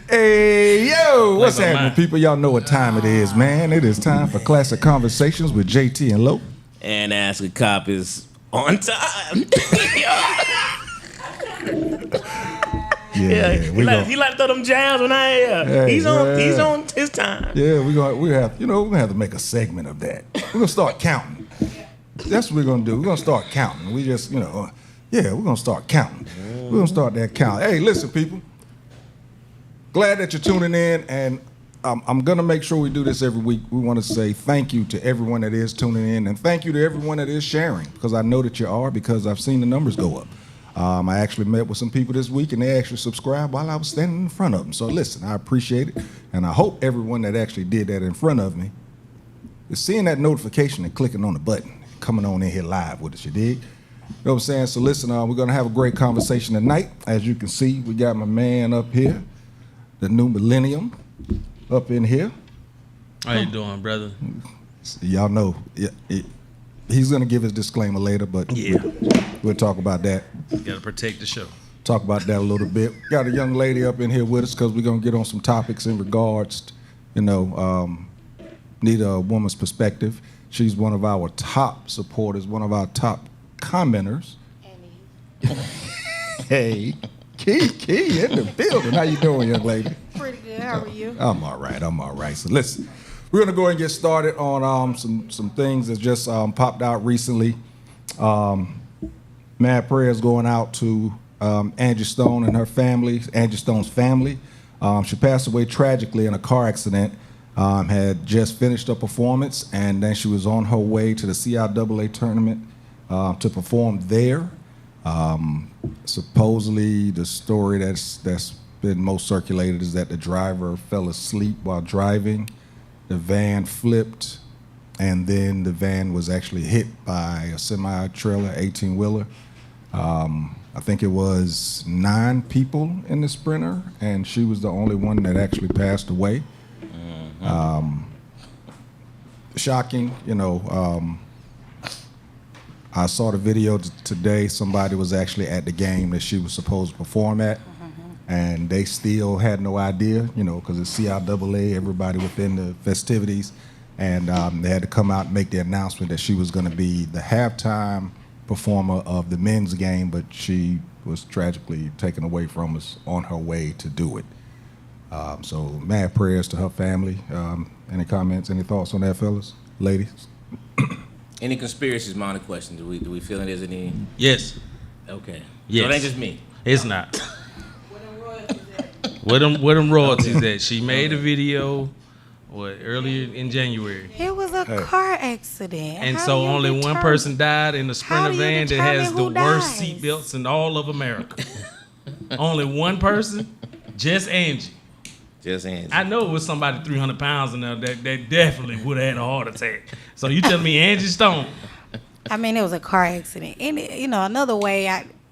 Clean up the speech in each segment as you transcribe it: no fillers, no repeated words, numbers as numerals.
Hey, yo, what's happening, people? Y'all know what time it is, man. It is time for Classic Conversations with JT and Lo. And Ask a Cop is on time. Yeah, he like to throw them jabs when I hear. Hey, he's on his time. Yeah, we're gonna have to make a segment of that. We're gonna start counting. That's what we're gonna do. We're gonna start counting. We just, we're gonna start counting. We're gonna start that count. Hey, listen, people. Glad that you're tuning in, and I'm gonna make sure we do this every week. We want to say thank you to everyone that is tuning in, and thank you to everyone that is sharing, because I know that you are, because I've seen the numbers go up. I actually met with some people this week, and they actually subscribed while I was standing in front of them. So listen, I appreciate it, and I hope everyone that actually did that in front of me is seeing that notification and clicking on the button, coming on in here live with us, you dig? You know what I'm saying? So listen, we're going to have a great conversation tonight. As you can see, we got my man up here, the new millennium up in here. How you doing, brother? Y'all know, he's going to give his disclaimer later, but we'll talk about that. Got to protect the show. Talk about that a little bit. Got a young lady up in here with us because we're going to get on some topics in regards to, need a woman's perspective. She's one of our top supporters, one of our top commenters. Hey, Key in the building. How you doing, young lady? Pretty good. How are you? I'm all right. So listen, we're going to go ahead and get started on some things that just popped out recently. Mad prayers going out to Angie Stone and her family, Angie Stone's family. She passed away tragically in a car accident. Had just finished a performance, and then she was on her way to the CIAA tournament to perform there. Supposedly, the story that's been most circulated is that the driver fell asleep while driving. The van flipped, and then the van was actually hit by a semi-trailer, 18-wheeler. I think it was 9 people in the Sprinter, and she was the only one that actually passed away. Shocking, I saw the video today. Somebody was actually at the game that she was supposed to perform at, and they still had no idea, because it's CIAA, everybody within the festivities, and they had to come out and make the announcement that she was going to be the halftime performer of the men's game, but she was tragically taken away from us on her way to do it. So mad prayers to her family. Any comments, any thoughts on that, fellas, ladies? Any conspiracies, minor question? Do we feel that there's any? Yes. Okay. Yes. So it ain't just me. It's not. Where them royalties at? She made a video earlier in January. It was a car accident. And so only one person died in the Sprinter van that has the worst seatbelts in all of America. Only one person? Just Angie. Just Angie. I know it was somebody 300 pounds in there that definitely would have had a heart attack. So you telling me Angie Stone? I mean, it was a car accident. And, another way,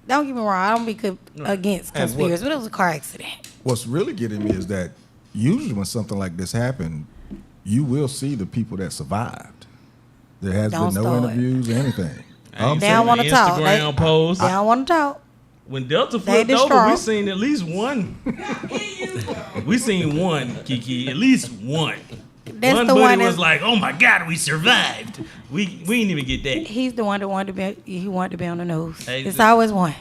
don't get me wrong, I don't be against conspiracy, but it was a car accident. What's really getting me is that usually when something like this happened, you will see the people that survived. There has been no interviews or anything. They don't want to talk. Instagram post. They don't want to talk. When Delta flipped over, we seen at least one. We seen one, Kiki, at least one. That's one the buddy one was like, "Oh my God, we survived." We didn't even get that. He's the one that wanted to be on the news. Hey, it's always one.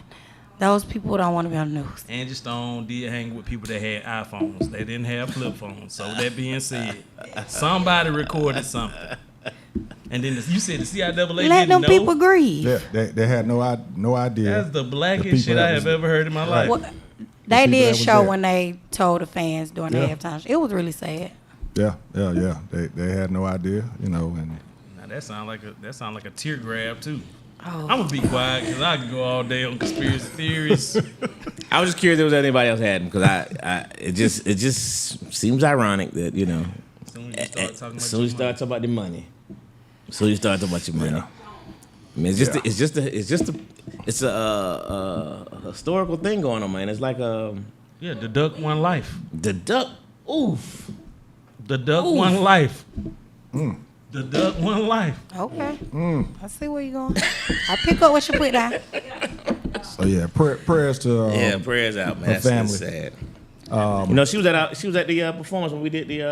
Those people don't want to be on the news. Angie Stone did hang with people that had iPhones. They didn't have flip phones. So that being said, somebody recorded something. And then you said the CIAA Let didn't them know. people grieve. Yeah, they had no idea. That's the blackest shit I have ever heard in my life. Well, they did show when they told the fans during the halftime. It was really sad. Yeah. They had no idea, and now that sound like a tear grab too. Oh. I'm gonna be quiet because I could go all day on conspiracy theories. I was just curious if there was anybody else had them, because it just seems ironic that As soon as you start talking about the money. So you start talking about your money. Yeah. I mean, it's a historical thing going on, man. It's like the duck one life. The duck, oof. The duck one life. The duck one life. Okay. I see where you're going. I pick up what you put down. So yeah, prayers to prayers out, man. her That's family. sad. You know, she was at the performance when we did the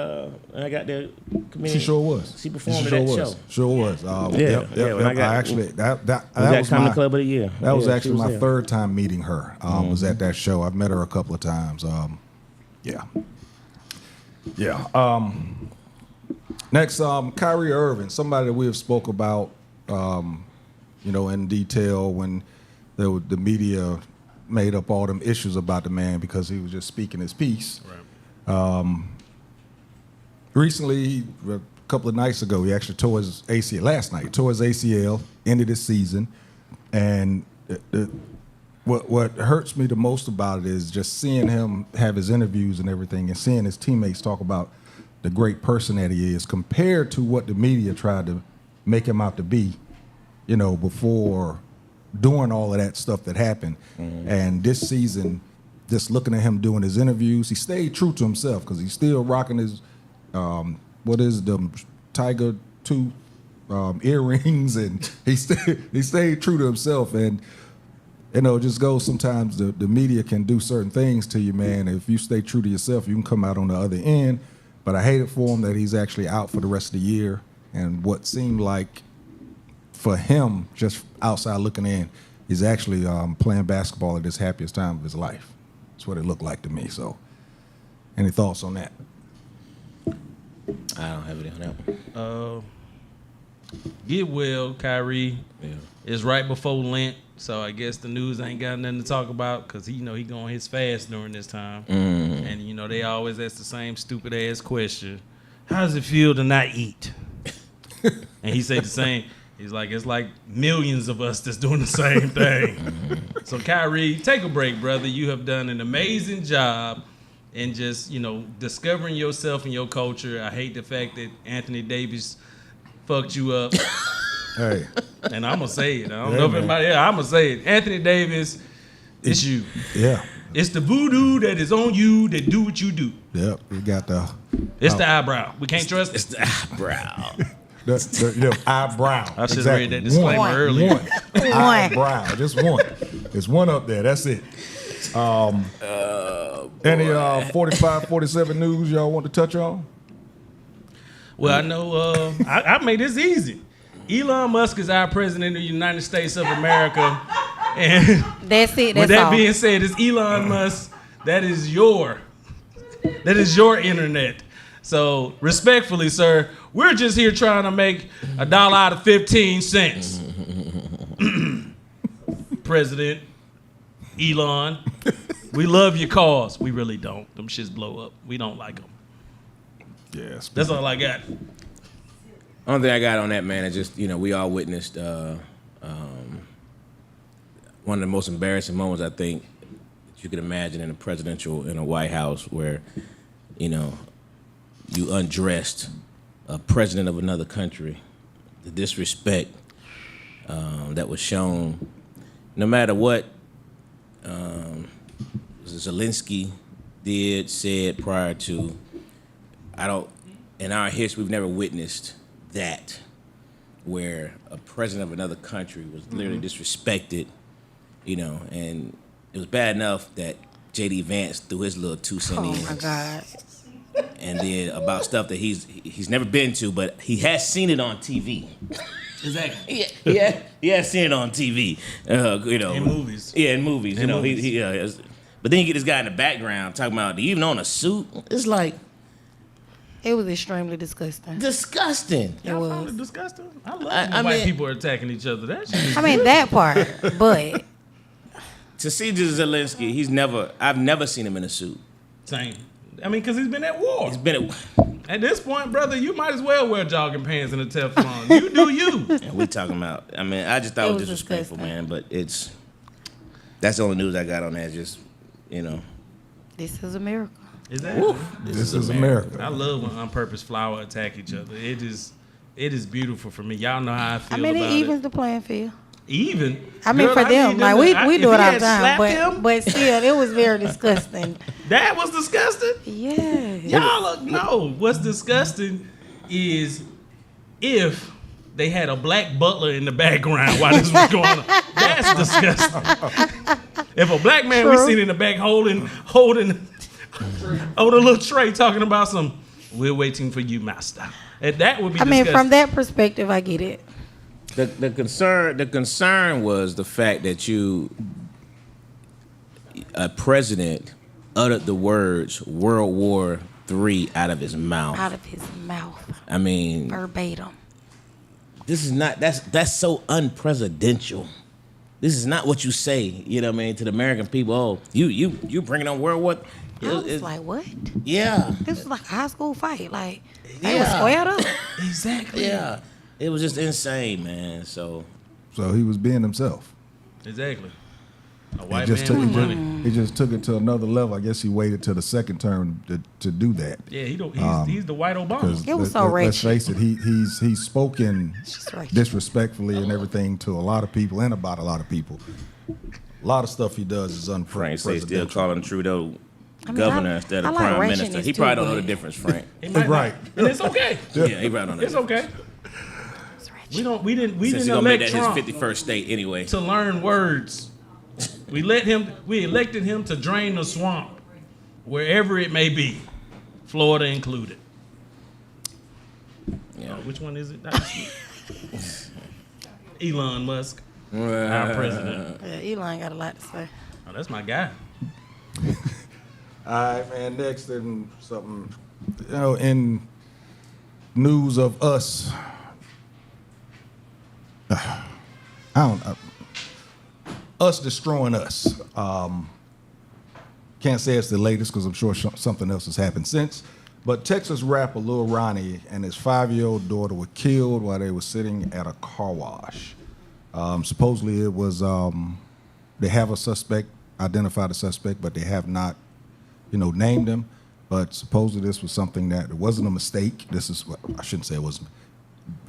I got the comedian. She sure was. She performed She at that sure show. was. Sure was. When I got- I actually that Was that Comedy Club of the Year? That was Yeah, she actually was my there. third time meeting her. Was at that show. I've met her a couple of times. Next, Kyrie Irving, somebody that we have spoke about, in detail when the media made up all them issues about the man because he was just speaking his piece. Right. Recently, a couple of nights ago, he actually tore his ACL. Last night, he tore his ACL, ended his season, and what hurts me the most about it is just seeing him have his interviews and everything, and seeing his teammates talk about the great person that he is, compared to what the media tried to make him out to be, before doing all of that stuff that happened. And this season, just looking at him doing his interviews, he stayed true to himself because he's still rocking his Tiger tooth earrings, and he stayed true to himself. And just goes sometimes the media can do certain things to you, man. If you stay true to yourself, you can come out on the other end. But I hate it for him that he's actually out for the rest of the year. And what seemed like for him, just outside looking in, he's actually playing basketball at his happiest time of his life. That's what it looked like to me. So, any thoughts on that? I don't have any on that one. Get well, Kyrie. Yeah. It's right before Lent, so I guess the news ain't got nothing to talk about because he going his fast during this time. And they always ask the same stupid ass question: how does it feel to not eat? And he said the same. He's like, it's like millions of us that's doing the same thing. So Kyrie, take a break, brother. You have done an amazing job in just discovering yourself and your culture. I hate the fact that Anthony Davis fucked you up. Hey. And I'm going to say it. I don't know if anybody else. I'm going to say it. Anthony Davis, it's you. Yeah. It's the voodoo that is on you that do what you do. Yep. You got the... It's the eyebrow. We can't trust It's it. the eyebrow. the eyebrow. I should have read that disclaimer earlier. One. Eyebrow. Just one. There's one up there. That's it. Any 45, 47 news y'all want to touch on? Well, I know I made this easy. Elon Musk is our president of the United States of America. And That's it. with That's that all. being said, it's Elon Musk. That is your internet. So respectfully, sir, we're just here trying to make $1 out of 15 cents. President Elon, we love your cause. We really don't. Them shits blow up. We don't like them. Yes. That's all I got. Only thing I got on that, man, is just, we all witnessed one of the most embarrassing moments, I think, that you could imagine in a White House where, you undressed a president of another country. The disrespect that was shown, no matter what Zelensky said prior to, in our history, we've never witnessed that, where a president of another country was literally disrespected, and it was bad enough that J.D. Vance threw his little 2 cents Oh in. my God. And then about stuff that he's never been to, but he has seen it on TV. Exactly. He has seen it on TV. In movies. Yeah, in movies. In movies. But then you get this guy in the background talking about even on a suit. It's like It was extremely disgusting. disgusting. Y'all found it disgusting? I love I when white mean- people are attacking each other. That shit is I mean, that part, but To see Zelensky, I've never seen him in a suit. same. I mean, because he's been at war. He's been At this point, brother, you might as well wear jogging pants and a Teflon. You do you. and we talking about. I mean, I just thought it was was disrespectful, disgusting. man. But that's the only news I got on that. Just this is America. Exactly. This is America. I love when on purpose flower attack each other. It is beautiful for me. Y'all know how I feel I mean, about it evens it. the playing field. Even. I mean, Girl, for them, need like them we to- do if it he all had the time, slapped him, but still, it was very disgusting. that was disgusting. Yeah. Y'all no. What's disgusting is if they had a black butler in the background while this was going on. That's disgusting. If a black man we seen in the back holding a little tray talking about some, we're waiting for you, master. And that would be disgusting. mean, from that perspective, I get it. The concern was the fact that a president uttered the words World War III out of his mouth. Out of his mouth. I mean, verbatim. This is not, that's so unpresidential. This is not what you say, you know what I mean, to the American people. Oh, you bringing on World War. I was like, what? Yeah. This was like a high school fight. Like, they was squared up. Exactly. Yeah. It was just insane, man. So he was being himself. Exactly. A white man with money. He just took it to another level. I guess he waited till the second term to do that. Yeah, he's the white Obama. It was so Let's wretched. face it, he's spoken wretched. disrespectfully and everything to a lot of people and about a lot of people. A lot of stuff he does is Frank say still unpresidential. calling Trudeau governor instead of I like prime Russian minister. is He too, probably don't know but- the difference, Frank. He might Right. not. And it's okay. Yeah, he probably don't know. It's okay. We didn't Since he's gonna make elect that Trump his 51st state anyway. to learn words. We elected him to drain the swamp, wherever it may be, Florida included. Yeah. Which one is it? Elon Musk, our president. Yeah, Elon got a lot to say. Oh, that's my guy. All right, man. Next, in something, in news of us. Us destroying us. Can't say it's the latest because I'm sure something else has happened since. But Texas rapper Lil Ronnie and his 5-year-old daughter were killed while they were sitting at a car wash. Supposedly it was, they have a suspect, identified a suspect, but they have not, named him. But supposedly this was something that, it wasn't a mistake. I shouldn't say it wasn't.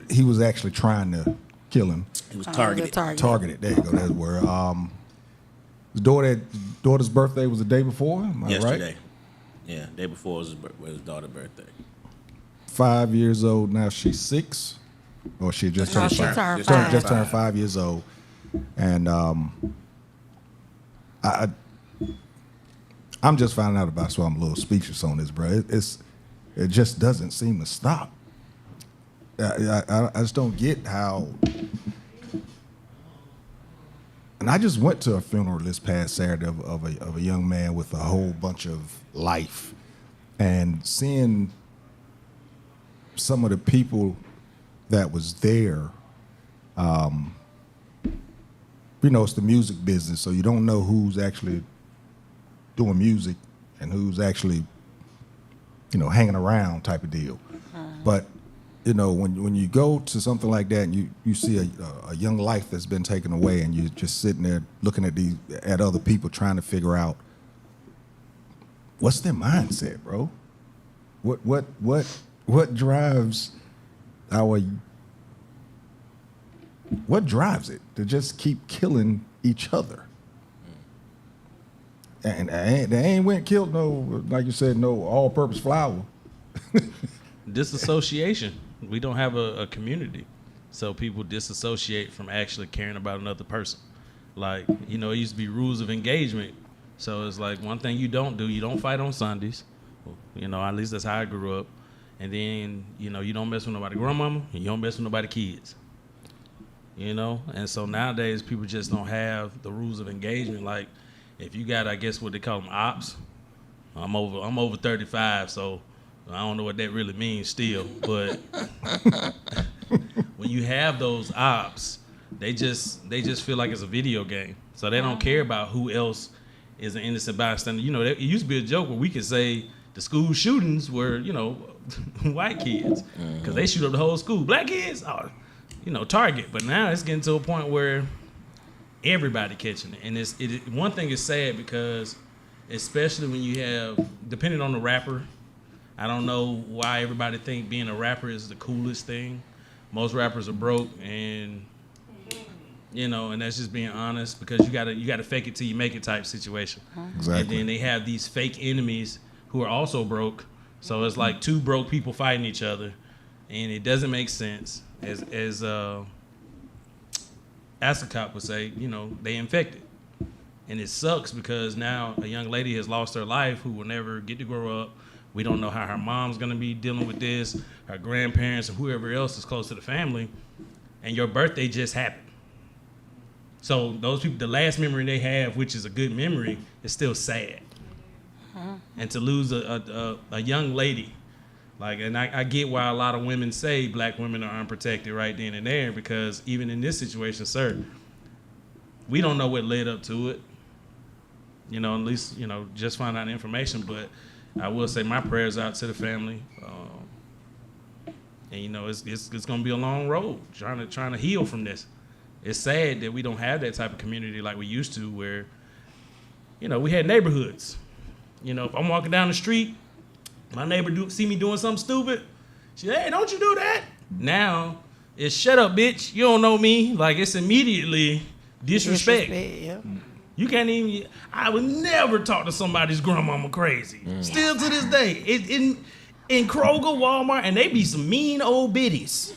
He was actually trying to kill him. He was targeted. Targeted. There you go. That's where. His daughter's birthday was the day before. Am I Yesterday. right? Yeah, day before was his daughter's birthday. 5 years old now. She's 6, or she just turned she 5. turned Just 5. Just turned 5 years old, and I'm just finding out about it, so I'm a little speechless on this, bro. It just doesn't seem to stop. I just don't get how. And I just went to a funeral this past Saturday of a young man with a whole bunch of life, and seeing some of the people that was there. It's the music business, so you don't know who's actually doing music and who's actually, hanging around type of deal. But when you go to something like that and you see a young life that's been taken away, and you're just sitting there looking at other people trying to figure out what's their mindset, bro. What drives what drives it to just keep killing each other? And they ain't went and killed no, like you said, no all-purpose flour. Disassociation. We don't have a community, so people disassociate from actually caring about another person. Like, it used to be rules of engagement. So it's like, one thing you don't fight on Sundays. At least that's how I grew up. And then, you don't mess with nobody grandmama, and you don't mess with nobody kids. And so nowadays people just don't have the rules of engagement. Like, if you got, I guess what they call them, ops. I'm over 35, so I don't know what that really means still. But when you have those ops, they just feel like it's a video game. So they don't care about who else is an innocent bystander. It used to be a joke where we could say the school shootings were, white kids, because they shoot up the whole school. Black kids, target. But now it's getting to a point where everybody catching it. And one thing is sad, because especially when you have, depending on the rapper, I don't know why everybody think being a rapper is the coolest thing. Most rappers are broke, and and that's just being honest, because you gotta fake it till you make it type situation. Exactly. And then they have these fake enemies who are also broke. So it's like two broke people fighting each other. and it doesn't make sense. As Asacop would say, you know, they infected. And it sucks because now a young lady has lost her life who will never get to grow up. We don't know how her mom's gonna be dealing with this, her grandparents, or whoever else is close to the family. And your birthday just happened. So those people, the last memory they have, which is a good memory, is still sad. And to lose a young lady, like, and I get why a lot of women say black women are unprotected right then and there, because even in this situation, sir, we don't know what led up to it. You know, at least, you know, just find out information. But I will say my prayers out to the family. And you know, it's gonna be a long road trying to heal from this. It's sad that we don't have that type of community like we used to, where, you know, we had neighborhoods. You know, if I'm walking down the street, my neighbor see me doing something stupid, she's, hey, don't you do that. Now, it's shut up, bitch. You don't know me. Like, it's immediately disrespect. Yeah. You can't even, I would never talk to somebody's grandmama crazy. Still to this day. In Kroger, Walmart, and they be some mean old biddies.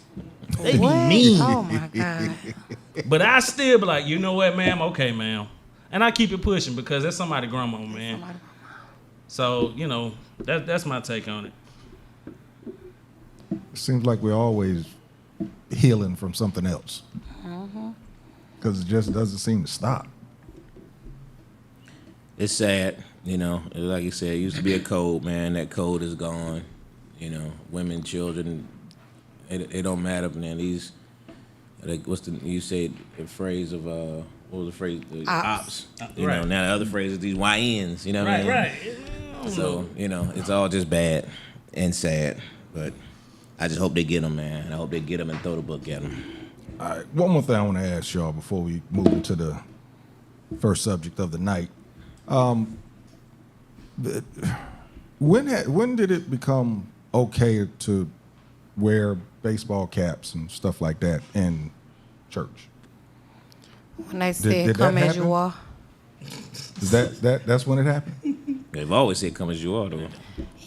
They What? be mean. Oh my God. But I still be like, you know what, ma'am? Okay, ma'am. And I keep it pushing because that's somebody's grandma, man. So, you know, that's my take on it. It seems like we're always healing from something else. Because it just doesn't seem to stop. It's sad, you know. Like you said, it used to be a code, man. That code is gone. You know, women, children, it don't matter, man. These, like, you said the phrase of what was the phrase? The ops. You know, now the other phrase is these YNs. You know what I mean? Right. So, you know, it's all just bad and sad. But I just hope they get them, man. I hope they get them and throw the book at them. All right, one more thing I want to ask y'all before we move into the first subject of the night. When did it become okay to wear baseball caps and stuff like that in church? When they said, did come that as you happen? are. Is that's when it happened? They've always said come as you are, though.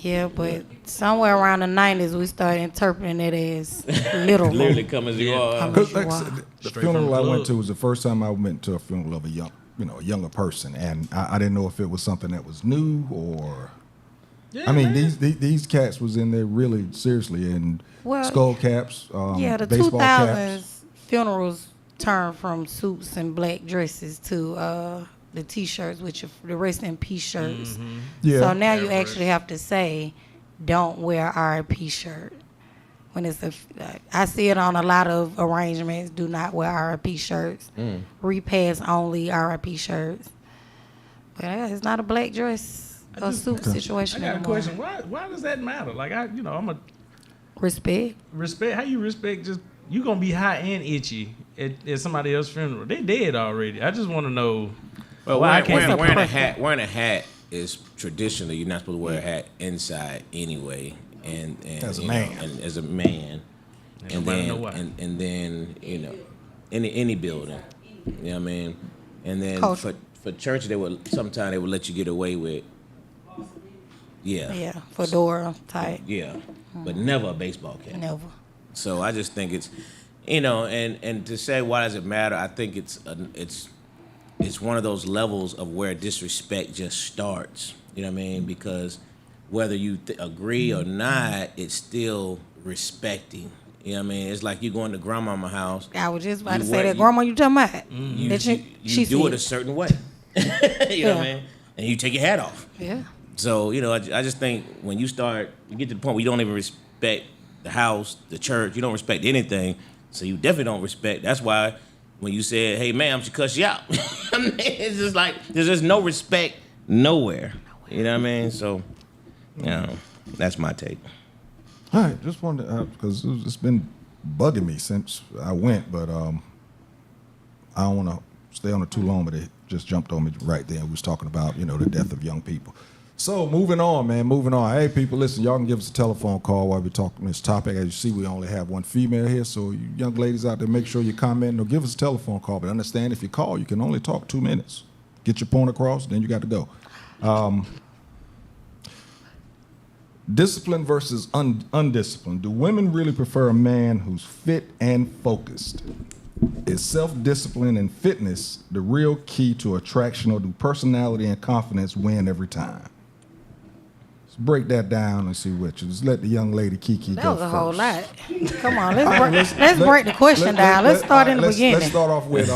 Yeah, but somewhere around the 90s, we started interpreting it as literal. Literally come as you are. Come Because as you like I are. said, the Straight funeral from the I went club. to was the first time I went to a funeral of a younger person, and I didn't know if it was something that was new or. Yeah, I mean, man. these cats was in there really seriously, and Well, skull caps, Yeah, the baseball 2000s caps. funerals turned from suits and black dresses to the T-shirts, which are the rest in peace shirts. Yeah. So now you Average. actually have to say, don't wear RIP shirt. When it's I see it on a lot of arrangements. Do not wear RIP shirts. Repass only RIP shirts. But it's not a black dress or suit I situation got a anymore. question. Why does that matter? Like, I'm a Respect. respect. How you respect just you gonna be hot and itchy at somebody else's funeral? They dead already. I just want to know. Well, why I wearing, can't wearing, support wearing a hat is traditionally you're not supposed to wear a hat inside anyway, and As a you man. know, and as a man, and nobody then know why. and then you know, any building, you know what I mean, and then Culture. for church they would sometimes they would let you get away with, Yeah, fedora type. but never a baseball cap. Never. So I just think it's, you know, and to say why does it matter? I think it's one of those levels of where disrespect just starts. You know what I mean? Because whether you agree or not, it's still respecting. You know what I mean? It's like you going to grandmama's house. I was just about You to say wear- that. you- Grandma, you talking about? You, That you do said. it a certain way. You know what I Yeah. mean? And you take your hat off. Yeah. So, you know, I just think when you get to the point where you don't even respect the house, the church, you don't respect anything, so you definitely don't respect. That's why when you said, hey, ma'am, she cussed you out. I mean, it's just like, there's just no respect nowhere. You know what I mean? So, you know, that's my take. All right, just wanted to, because it's been bugging me since I went, but I don't want to stay on it too long, but it just jumped on me right there. We was talking about, you know, the death of young people. So moving on, man, moving on. Hey, people, listen, y'all can give us a telephone call while we're talking this topic. As you see, we only have one female here, so you young ladies out there, make sure you comment or give us a telephone call. But understand, if you call, you can only talk 2 minutes. Get your point across, then you got to go. Discipline versus undisciplined. Do women really prefer a man who's fit and focused? Is self-discipline and fitness the real key to attraction, or do personality and confidence win every time? Let's break that down and see which. Just let the young lady Kiki That go was a first. whole lot. Come on, let's break the question down. Let's start in the beginning. Let's start off with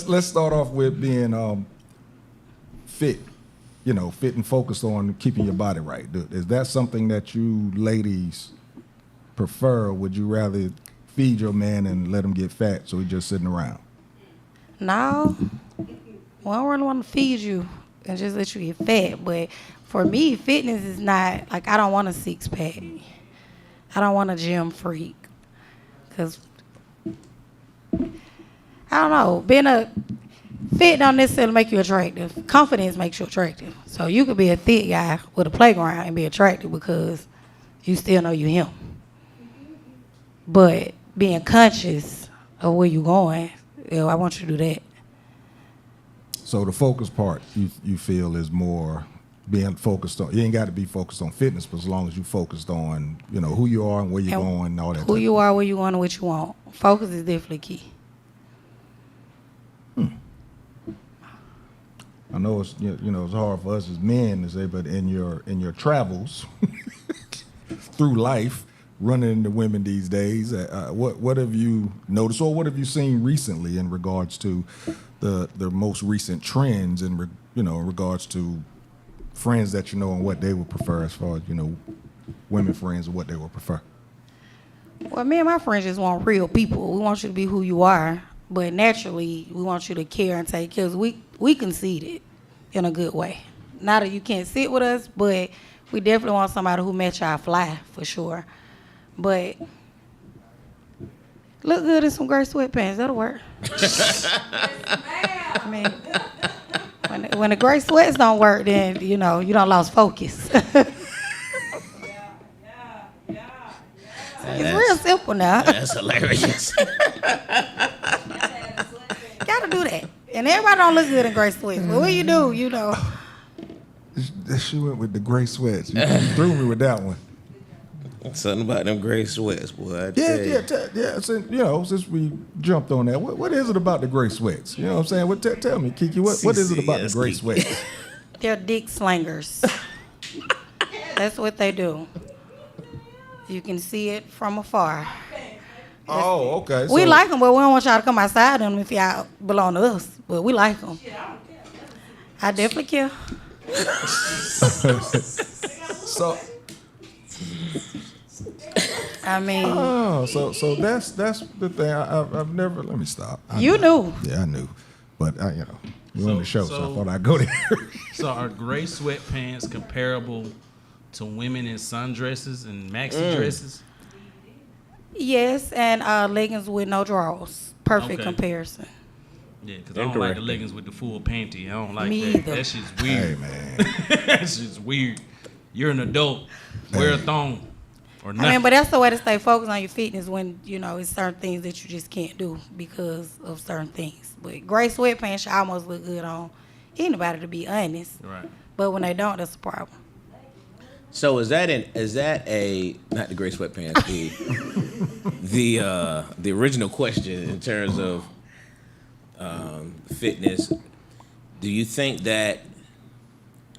let's start off with being fit. You know, fit and focused on keeping your body right. Is that something that you ladies prefer, or would you rather feed your man and let him get fat so he's just sitting around? No, well, I don't really want to feed you and just let you get fat. But for me, fitness is not, like, I don't want a six-pack. I don't want a gym freak. Because, I don't know, being a fit don't necessarily make you attractive. Confidence makes you attractive. So you could be a thick guy with a playground and be attractive because you still know you him. But being conscious of where you're going, I want you to do that. So the focus part you feel is more being focused on. You ain't got to be focused on fitness, but as long as you focused on, you know, who you are and where you're going and all that. Who you are, where you going, and what you want. Focus is definitely key. I know it's it's hard for us as men to say, but in your travels through life, running into women these days, what have you noticed, or what have you seen recently in regards to the most recent trends in regards to friends that you know and what they would prefer, as far as women friends and what they would prefer? Well, me and my friends just want real people. We want you to be who you are, but naturally we want you to care and take care. We concede it in a good way. Not that you can't sit with us, but we definitely want somebody who match our fly for sure. But look good in some gray sweatpants. That'll work. I mean, when the gray sweats don't work, then you don't lost focus. It's real simple now. That's hilarious. Gotta do that. And everybody don't look good in gray sweats. But when you do, She went with the gray sweats. You threw me with that one. Something about them gray sweats, boy. Yeah. Since we jumped on that, what is it about the gray sweats? You know what I'm saying? Tell me, Kiki, what is it about the gray sweats? They're dick slingers. That's what they do. You can see it from afar. Oh, okay. We like them, but we don't want y'all to come outside them if y'all belong to us. But we like them. I definitely care. So. I mean. Oh, so that's the thing. I've never. Let me stop. You knew. Yeah, I knew, but you on the show, so I thought I'd go there. So are gray sweatpants comparable to women in sundresses and maxi dresses? Yes, and leggings with no drawers. Perfect comparison. Yeah, because I don't like the leggings with the full panty. I don't like Me that. either. That shit's weird. Hey, man. That shit's weird. You're an adult. Wear a thong or nothing. But that's the way to stay focused on your fitness when, it's certain things that you just can't do because of certain things. But gray sweatpants should almost look good on anybody, to be honest. Right. But when they don't, that's a problem. So is that a not the gray sweatpants, the original question in terms of fitness? Do you think that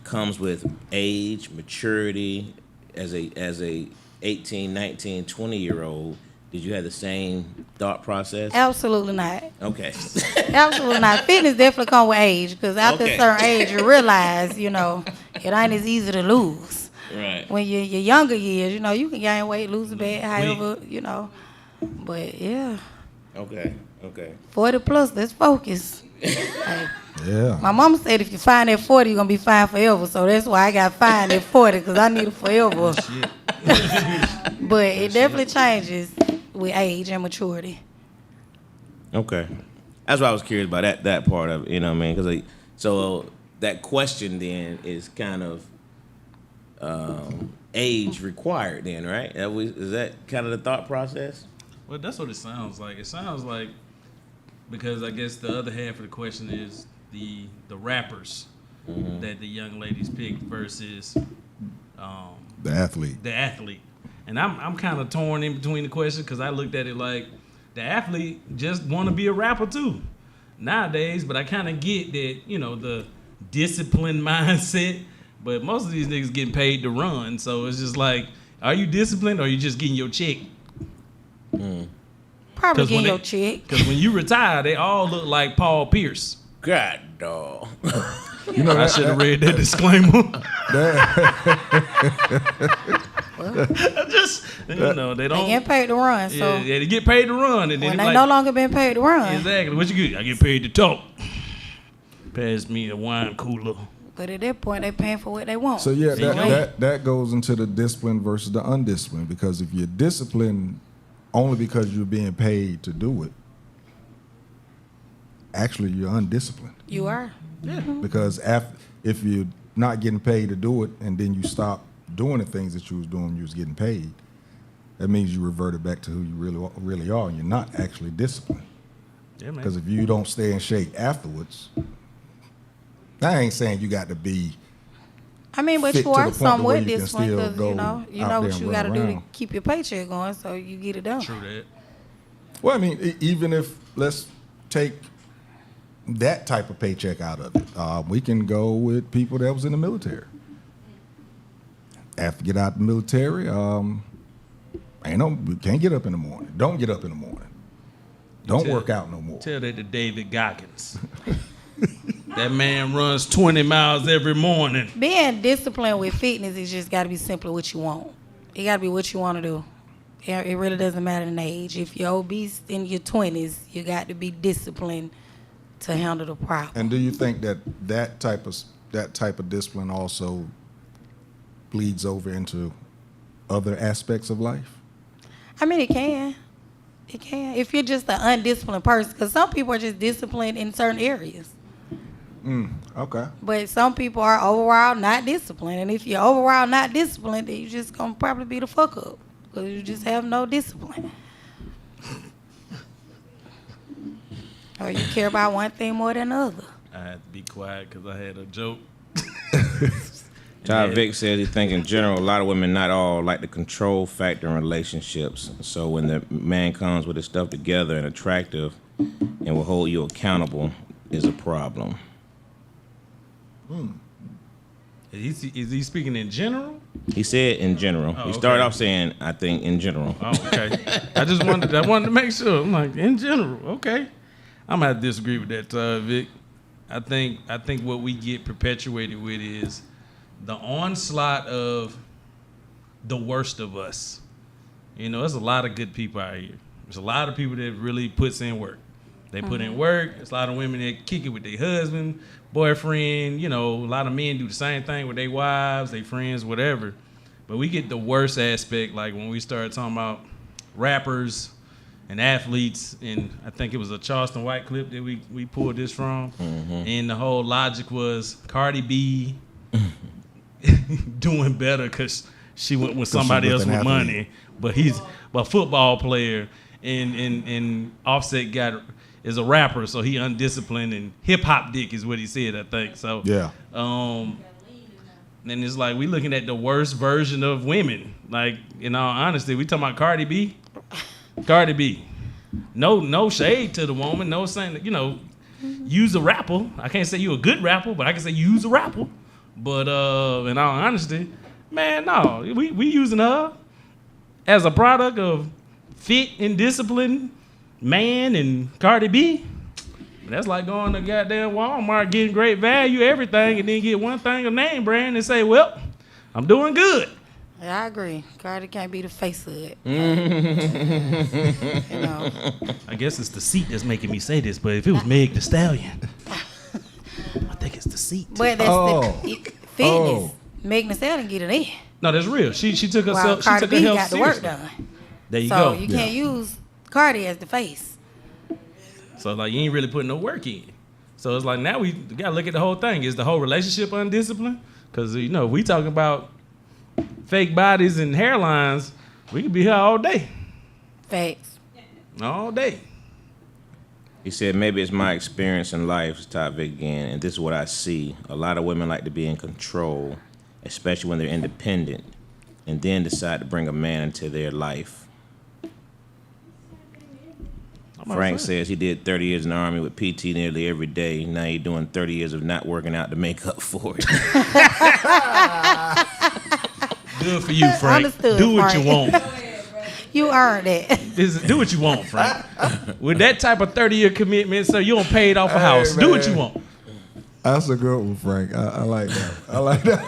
comes with age, maturity? As a 18, 19, 20-year-old, did you have the same thought process? Absolutely not. Okay. Absolutely not. Fitness definitely come with age because after a certain age, you realize, it ain't as easy to lose. Right. When you're your younger years, you can gain weight, lose a bit, however, But, yeah. Okay. 40 plus, let's focus. Like, Yeah. my mama said if you fine at 40, you're going to be fine forever. So that's why I got fine at 40 because I need it forever. But it definitely changes with age and maturity. Okay. That's why I was curious about that part of it, you know what I mean? Because so that question then is kind of age required then, right? Is that kind of the thought process? Well, that's what it sounds like. It sounds like, because I guess the other half of the question is the rappers. that the young ladies picked versus The athlete. the athlete. And I'm kind of torn in between the questions because I looked at it like the athlete just want to be a rapper too nowadays, but I kind of get that, the disciplined mindset, but most of these niggas getting paid to run, so it's just like, are you disciplined or are you just getting your check? Probably getting your check. Because when you retire, they all look like Paul Pierce. God, dog. I should have read that disclaimer. They don't. They get paid to run, so Yeah, they get paid to run, and then when it's they like, no longer been paid to run. exactly. What you get? I get paid to talk. Pass me a wine cooler. But at that point, they paying for what they want. So yeah, So, that goes into the discipline versus the undisciplined, because if you're disciplined only because you're being paid to do it, actually you're undisciplined. You are. Because if you're not getting paid to do it and then you stop doing the things that you was doing, you was getting paid, that means you reverted back to who you really are, and you're not actually disciplined. Yeah, man. Because if you don't stay in shape afterwards, I ain't saying you got to be. I mean, but fit you to are the point to where somewhat you can disciplined still because go you know out what there you and got to run do to around. keep your paycheck going, so you get it done. True that. Well, I mean, even if let's take that type of paycheck out of it, we can go with people that was in the military. After get out the military, you can't get up in the morning. Don't get up in the morning. Don't work out no more. Tell that to David Goggins. That man runs 20 miles every morning. Being disciplined with fitness is just got to be simply what you want. It got to be what you want to do. It really doesn't matter in age. If you're obese in your 20s, you got to be disciplined to handle the problem. And do you think that type of discipline also bleeds over into other aspects of life? I mean, it can. It can. If you're just an undisciplined person, because some people are just disciplined in certain areas. Okay. But some people are overall not disciplined. And if you're overall not disciplined, then you're just going to probably be the fuck up. Because you just have no discipline. Or you care about one thing more than another. I had to be quiet because I had a joke. Todd Vick says he think in general a lot of women, not all, like the control factor in relationships. So when the man comes with his stuff together and attractive and will hold you accountable is a problem. Is he speaking in general? He said in general. Oh, He started okay. off saying, I think in general. Oh, okay. I wanted to make sure. I'm like, in general, okay. I'm gonna have to disagree with that, Vic. I think what we get perpetuated with is the onslaught of the worst of us. There's a lot of good people out here. There's a lot of people that really puts in work. They put in work. There's a lot of women that kick it with their husband, boyfriend. A lot of men do the same thing with their wives, their friends, whatever. But we get the worst aspect, like when we start talking about rappers and athletes, and I think it was a Charleston White clip that we pulled this from. And the whole logic was Cardi B doing better because she went with somebody else with money, but he's a football player, and Offset is a rapper, so he undisciplined, and hip hop dick is what he said, I think. So Yeah. And it's like we looking at the worst version of women. Like, in all honesty, we talking about Cardi B. Cardi B. No shade to the woman. No saying that, use a rapper. I can't say you a good rapper, but I can say you use a rapper. But in all honesty, man, no. We using her as a product of fit and discipline man and Cardi B. That's like going to goddamn Walmart, getting great value, everything, and then get one thing, a name brand, and say, well, I'm doing good. Yeah, I agree. Cardi can't be the face of it. I guess it's the seat that's making me say this, but if it was Meg Thee Stallion, I think it's the seat. But that's the fitness. Megan Thee Stallion get it in. No, that's real. She took While herself. She Cardi took her B health got the work seriously. done. There you So go. you can't use Cardi as the face. So like you ain't really putting no work in. So it's like now we gotta look at the whole thing. Is the whole relationship undisciplined? Because we talking about fake bodies and hairlines. We could be here all day. Facts. All day. He said, maybe it's my experience in life, this topic again, and this is what I see. A lot of women like to be in control, especially when they're independent, and then decide to bring a man into their life. Frank says he did 30 years in the Army with PT nearly every day. Now he's doing 30 years of not working out to make up for it. Good for you, Frank. Understood, Do what Frank. you want. You earned it. Do what you want, Frank. With that type of 30-year commitment, so you don't pay it off a house. Do what you want. That's a good one, Frank. I like that. I like that.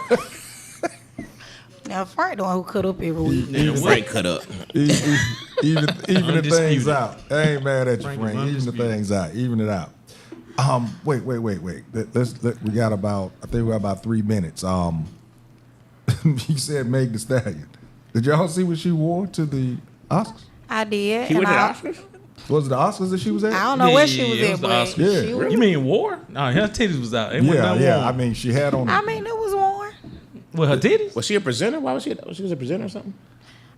Now, Frank the one who cut up every week. Frank cut up. even the things Undisputed. out. I ain't mad at you, Frank is Frank. Even the undisputed. things out. Even it out. Wait. We got about. I think we got about 3 minutes. You said Meg Thee Stallion. Did y'all see what she wore to the Oscars? I did. He and went to the I, Oscars? Was it the Oscars that she was at? I don't know where she was Yeah, it at, was the but Oscars. Yeah. she was. You mean war? No, her titties was out. It wasn't Yeah, nothing yeah. warm. I mean, she had on. I mean, it was worn. With her titties? Was she a presenter? Why was she? She was a presenter or something?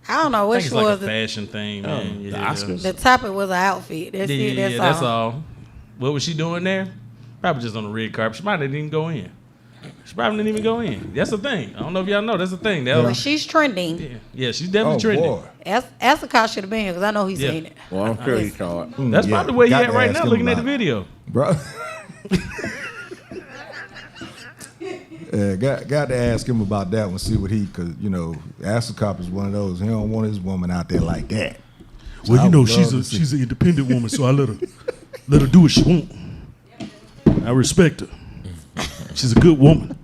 I don't know I what think she it's like was. a fashion thing, man. the Yeah. Oscars? The topic was an outfit. That's it. Yeah, That's, that's all. all. What was she doing there? Probably just on the red carpet. She might didn't even go in. She probably didn't even go in. That's the thing. I don't know if y'all know. That's the thing. That But was, she's trending. yeah, she's definitely Oh trending. boy. Asakar should have been here because I know he's Yeah. seen it. Well, I'm sure he saw it. That's Yeah, probably where he got at to right ask now, him looking at the about it. video. Bro. Yeah, got to ask him about that one, see what he, because, Asakop is one of those. He don't want his woman out there like that. So Well, I you know, would love to see- she's an independent woman, so I let her do what she want. I respect her. She's a good woman.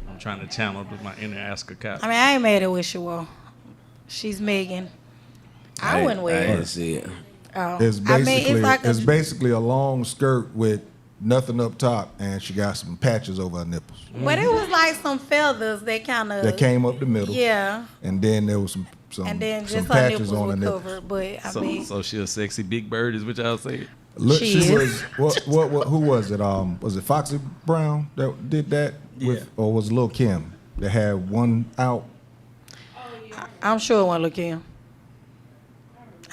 I'm trying to channel my inner Asker Cop. I mean, I ain't mad at what she wore. She's Megan. I wouldn't I wear didn't it. see it. Oh. It's I mean, basically, it's like a long skirt with nothing up top, and she got some patches over her nipples but it was like some feathers that kind of that came up the middle. Yeah, And then there was some and then some just her patches nipples on were her nipples. covered. But I mean, So she a sexy big bird is what y'all say? Look, She she is. was who was it? Was it Foxy Brown that did that with, Yeah. or was it Lil Kim that had one out? I'm sure it wasn't look him.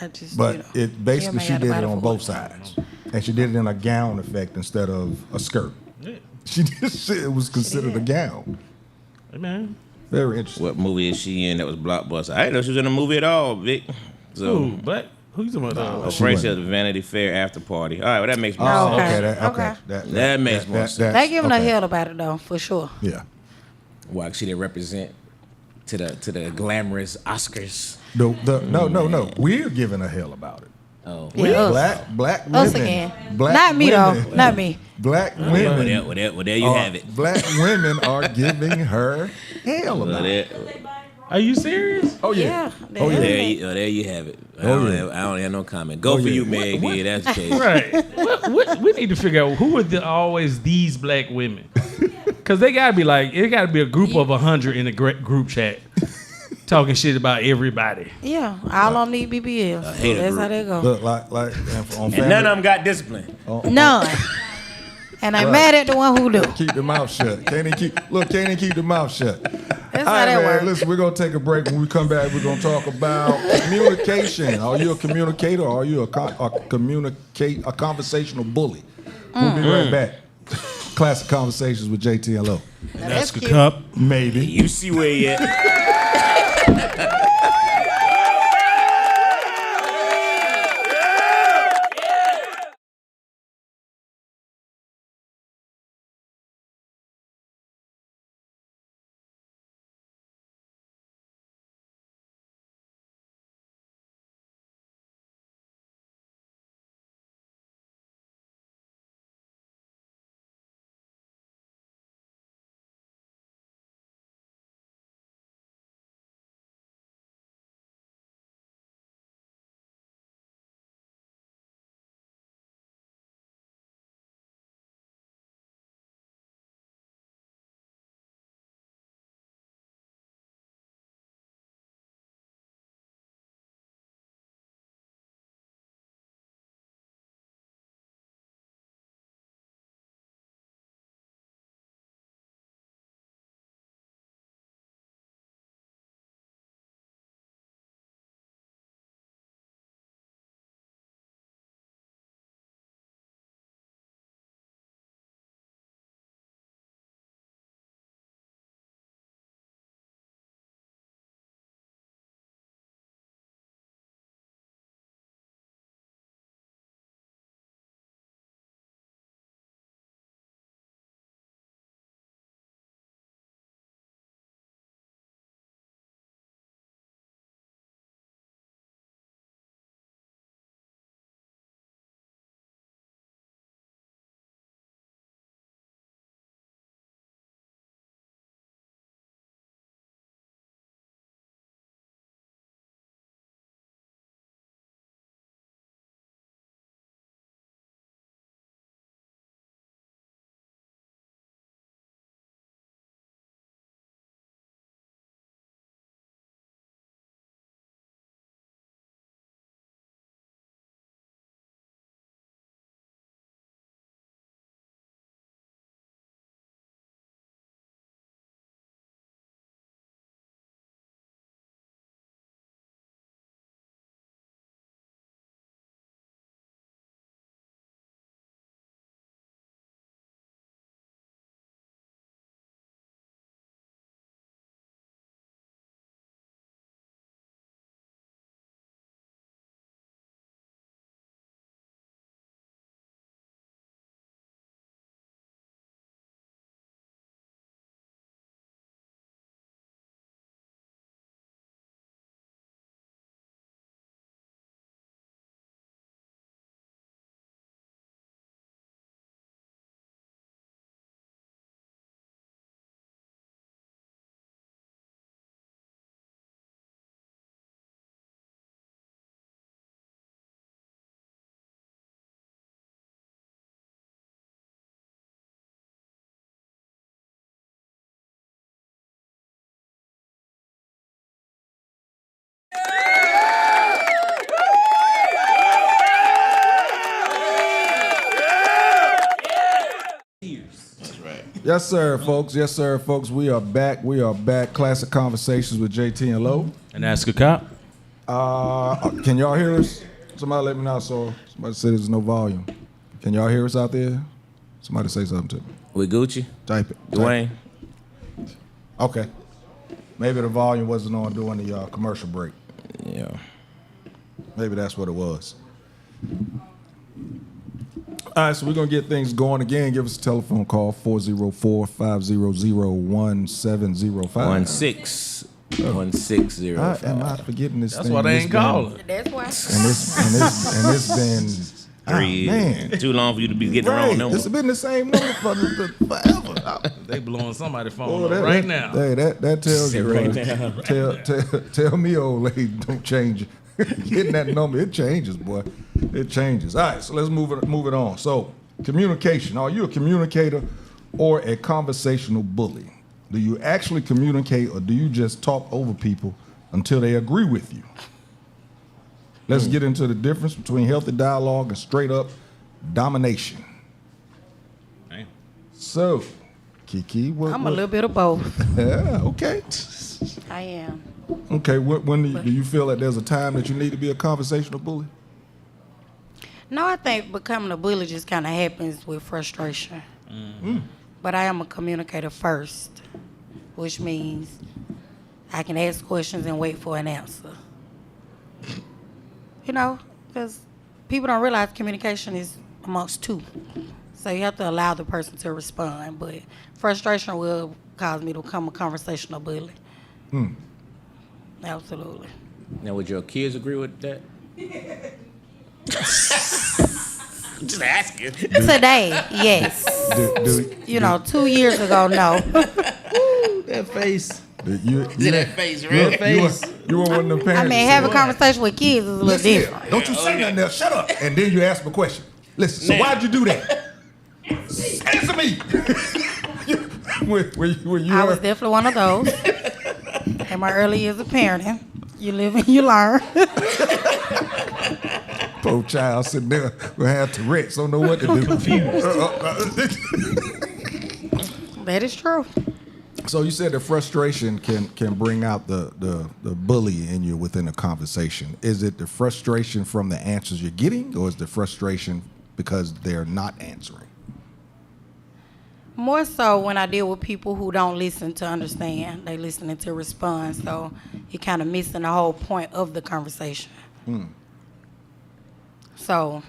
I just, But you know, it basically Kim ain't she got did the it body on for both it. sides, and she did it in a gown effect instead of a skirt. Yeah. She just it was considered a gown. Hey, man. Very interesting. What movie is she in that was blockbuster? I didn't know she was in a movie at all, Vic. So, Who? But who you talking about? she Frank wasn't. said the Vanity Fair after party. All right, well, that makes more Oh, sense. okay. Okay. That makes more sense. They giving okay. a hell about it though, for sure. Yeah. Why she didn't represent to the glamorous Oscars. No. We're giving a hell about it. Oh, Yeah, us. Black women. Us again. Black Not me women, though. Not me. Black well, women. there you have it. Black women are giving her hell Well, about it. there, Are you serious? Oh yeah. Yeah. Oh, yeah. there you have it. I Oh, don't, yeah. have, I don't have no comment. Go Oh, for yeah. you, Meg. Yeah, that's the case. Right. We need to figure out who are always these black women. Because they got to be like, it got to be a group of 100 in a group chat talking shit about everybody. Yeah. All of them need BBLs. hate a That's group. how they go. Look, like and on And family, none of them got discipline. None. And I'm Right. mad at the one who do. keep the mouth shut. Can't even keep the mouth shut. That's All how right, that man. works. Listen, we're gonna take a break. When we come back, we're gonna talk about communication. Are you a communicator or are you a conversational bully? We'll be right back. Classic Conversations with JTLO. Now, that's Ask a cute. cop. Maybe. You see where he at. Yes, sir, folks. Yes, sir, folks. We are back. We are back. Classic Conversations with JT and Lo. And ask a cop. Can y'all hear us? Somebody let me know. So somebody said there's no volume. Can y'all hear us out there? Somebody say something to me. We Gucci? Type it. Dwayne? Okay. Maybe the volume wasn't on during the commercial break. Yeah. Maybe that's what it was. All right, so we're going to get things going again. Give us a telephone call, 404-500-1705. 1605. Am I forgetting this That's thing? why they ain't calling. That's why. And it's been 3 years. man. Too long for you to be getting the wrong Right, number. it's been the same number forever. They blowing somebody's phone Oh, up right now. Hey, that tells you. Right boy. now. Tell me, old lady, don't change it. Getting that number, it changes, boy. It changes. All right, so let's move it on. So, communication. Are you a communicator or a conversational bully? Do you actually communicate or do you just talk over people until they agree with you? Let's get into the difference between healthy dialogue and straight up domination. Damn. So, Kiki, I'm a little bit of both. Yeah, okay. I am. Okay, when do you feel that there's a time that you need to be a conversational bully? No, I think becoming a bully just kind of happens with frustration. But I am a communicator first, which means I can ask questions and wait for an answer. You know, because people don't realize communication is amongst two. So you have to allow the person to respond. But frustration will cause me to become a conversational bully. Absolutely. Now, would your kids agree with that? Just asking. Today, yes. You know, 2 years ago, no. That face. You that face, red face. You were one of them parents. I mean, that having a said, conversation with kids is a little "Listen here, different. don't you say nothing there. Shut up." And then you ask them a question. Listen, so Now. why'd you do that? Answer me. when you I was definitely one of those. In my early years of parenting, you live and you learn. poor child sitting there gonna have Tourette's, don't know what to do. That is true. So you said the frustration can bring out the bully in you within a conversation. Is it the frustration from the answers you're getting, or is the frustration because they're not answering? More so when I deal with people who don't listen to understand. They listening to respond. So you're kind of missing the whole point of the conversation. So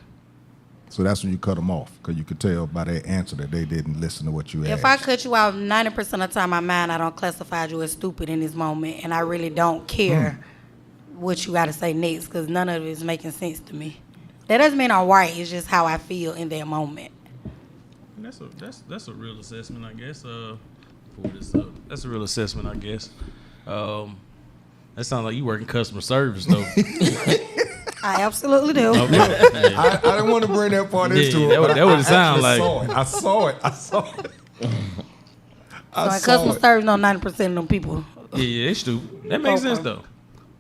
that's when you cut them off, because you could tell by their answer that they didn't listen to what you asked. if I cut you out 90% of the time, my mind, I don't classify you as stupid in this moment. And I really don't care what you got to say next, because none of it is making sense to me. That doesn't mean I'm right. It's just how I feel in that moment. That's a real assessment, I guess. Pull this up. That's a real assessment, I guess. That sounds like you work in customer service, though. I absolutely do. Okay. I didn't want to bring that part into it. that but would I sound actually like. I saw it. So in customer service, no, 90% of them people. Yeah, it's stupid. That makes sense, though.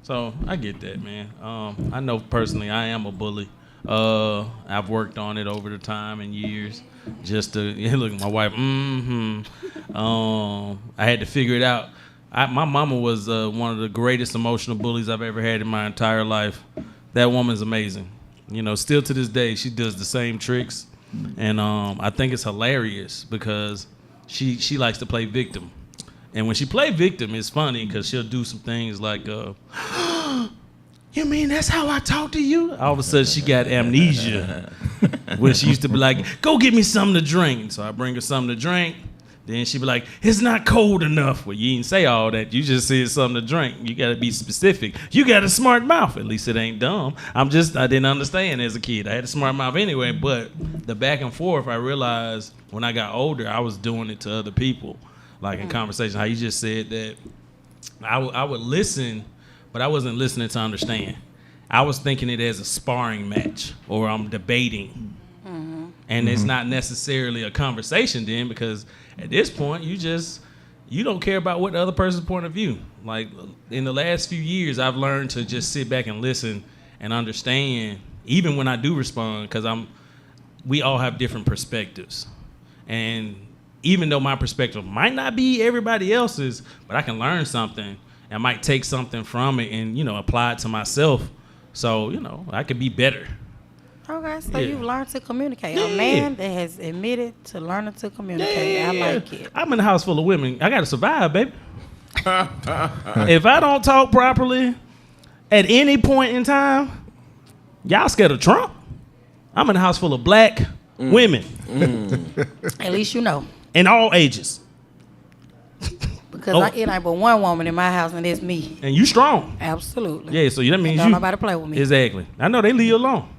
So I get that, man. I know personally I am a bully. I've worked on it over the time and years. Just to look at my wife. I had to figure it out. My mama was one of the greatest emotional bullies I've ever had in my entire life. That woman's amazing. You know, still to this day, she does the same tricks, and I think it's hilarious because she likes to play victim. And when she play victim, it's funny because she'll do some things like, you mean that's how I talk to you? All of a sudden, she got amnesia. When she used to be like, go get me something to drink. So I bring her something to drink. Then she'd be like, it's not cold enough. Well, you didn't say all that. You just said something to drink. You got to be specific. You got a smart mouth. At least it ain't dumb. I didn't understand as a kid. I had a smart mouth anyway. But the back and forth, I realized when I got older, I was doing it to other people. Like in conversation, how you just said that I would listen, but I wasn't listening to understand. I was thinking it as a sparring match, or I'm debating. And it's not necessarily a conversation then, because at this point you don't care about what the other person's point of view. Like in the last few years, I've learned to just sit back and listen and understand, even when I do respond, because we all have different perspectives. And even though my perspective might not be everybody else's, but I can learn something and might take something from it and, apply it to myself. So, I could be better. Okay, so Yeah. you've learned to communicate. Yeah. A man that has admitted to learning to communicate. I like it. I'm in a house full of women. I got to survive, baby. If I don't talk properly at any point in time, y'all scared of Trump? I'm in a house full of black women. At least you know. In all ages. Because it ain't but one woman in my house, and it's me. And you strong. Absolutely. Yeah, so that means Don't you. nobody play with me. Exactly. I know they leave you alone.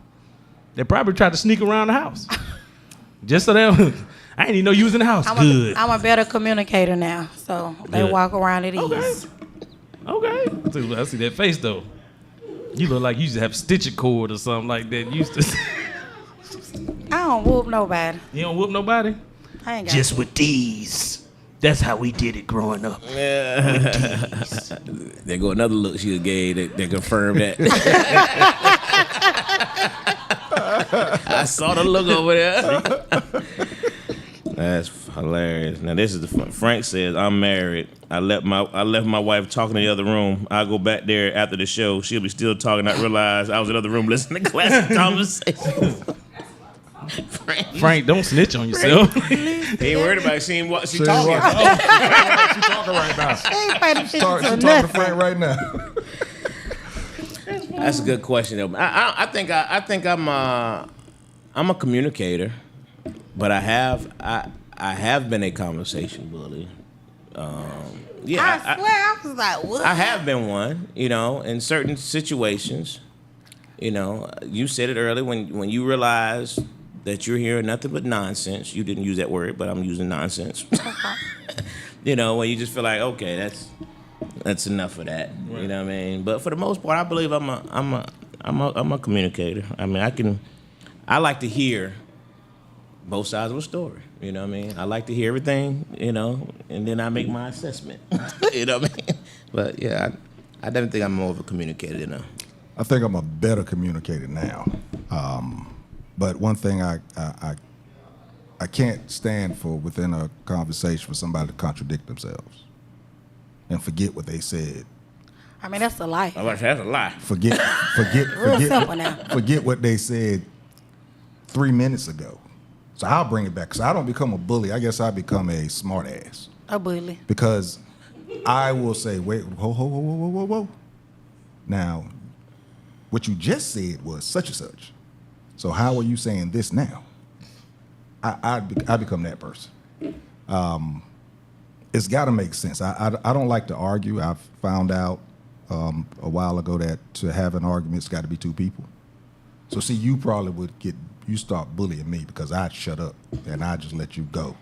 They probably try to sneak around the house. Just so they don't. I didn't even know you was in the house. Good. I'm a better communicator now, so they Good. walk around at ease. Okay. I see that face, though. You look like you used to have stitching cord or something like that. You used to. I don't whoop nobody. You don't whoop nobody? I ain't got Just with these. That's how we did it growing up. There go another look she gave that confirmed that. I saw the look over there. That's hilarious. Now this is the fun. Frank says, "I'm married. I left my wife talking in the other room. I go back there after the show. She'll be still talking. I realize I was in the other room listening to Classic Konversation." Frank, don't snitch on yourself. He ain't worried about seeing what she She's talking talking about. right now. She ain't paying attention She to talking to nothing. Frank right now. That's a good question, though. I think I'm a communicator, but I have been a conversation bully. Yeah, I swear, I was like, what? I have been one. In certain situations. You said it earlier when you realize that you're hearing nothing but nonsense. You didn't use that word, but I'm using nonsense. When you just feel like, okay, that's enough of that. Right. You know what I mean? But for the most part, I believe I'm a communicator. I mean, I like to hear both sides of a story. You know what I mean? I like to hear everything, and then I make my assessment. You know what I mean? But yeah, I definitely think I'm more of a communicator than I think I'm a better communicator now. But one thing I can't stand for within a conversation for somebody to contradict themselves and forget what they said. I mean, that's a lie. That's a lie. Forget Real simple now. Forget what they said 3 minutes ago. So I'll bring it back because I don't become a bully. I guess I become a smart ass. A bully. Because I will say, wait, whoa. Now, what you just said was such and such. So how are you saying this now? I become that person. It's got to make sense. I don't like to argue. I've found out a while ago that to have an argument, it's got to be two people. So see, you probably you start bullying me because I'd shut up and I just let you go.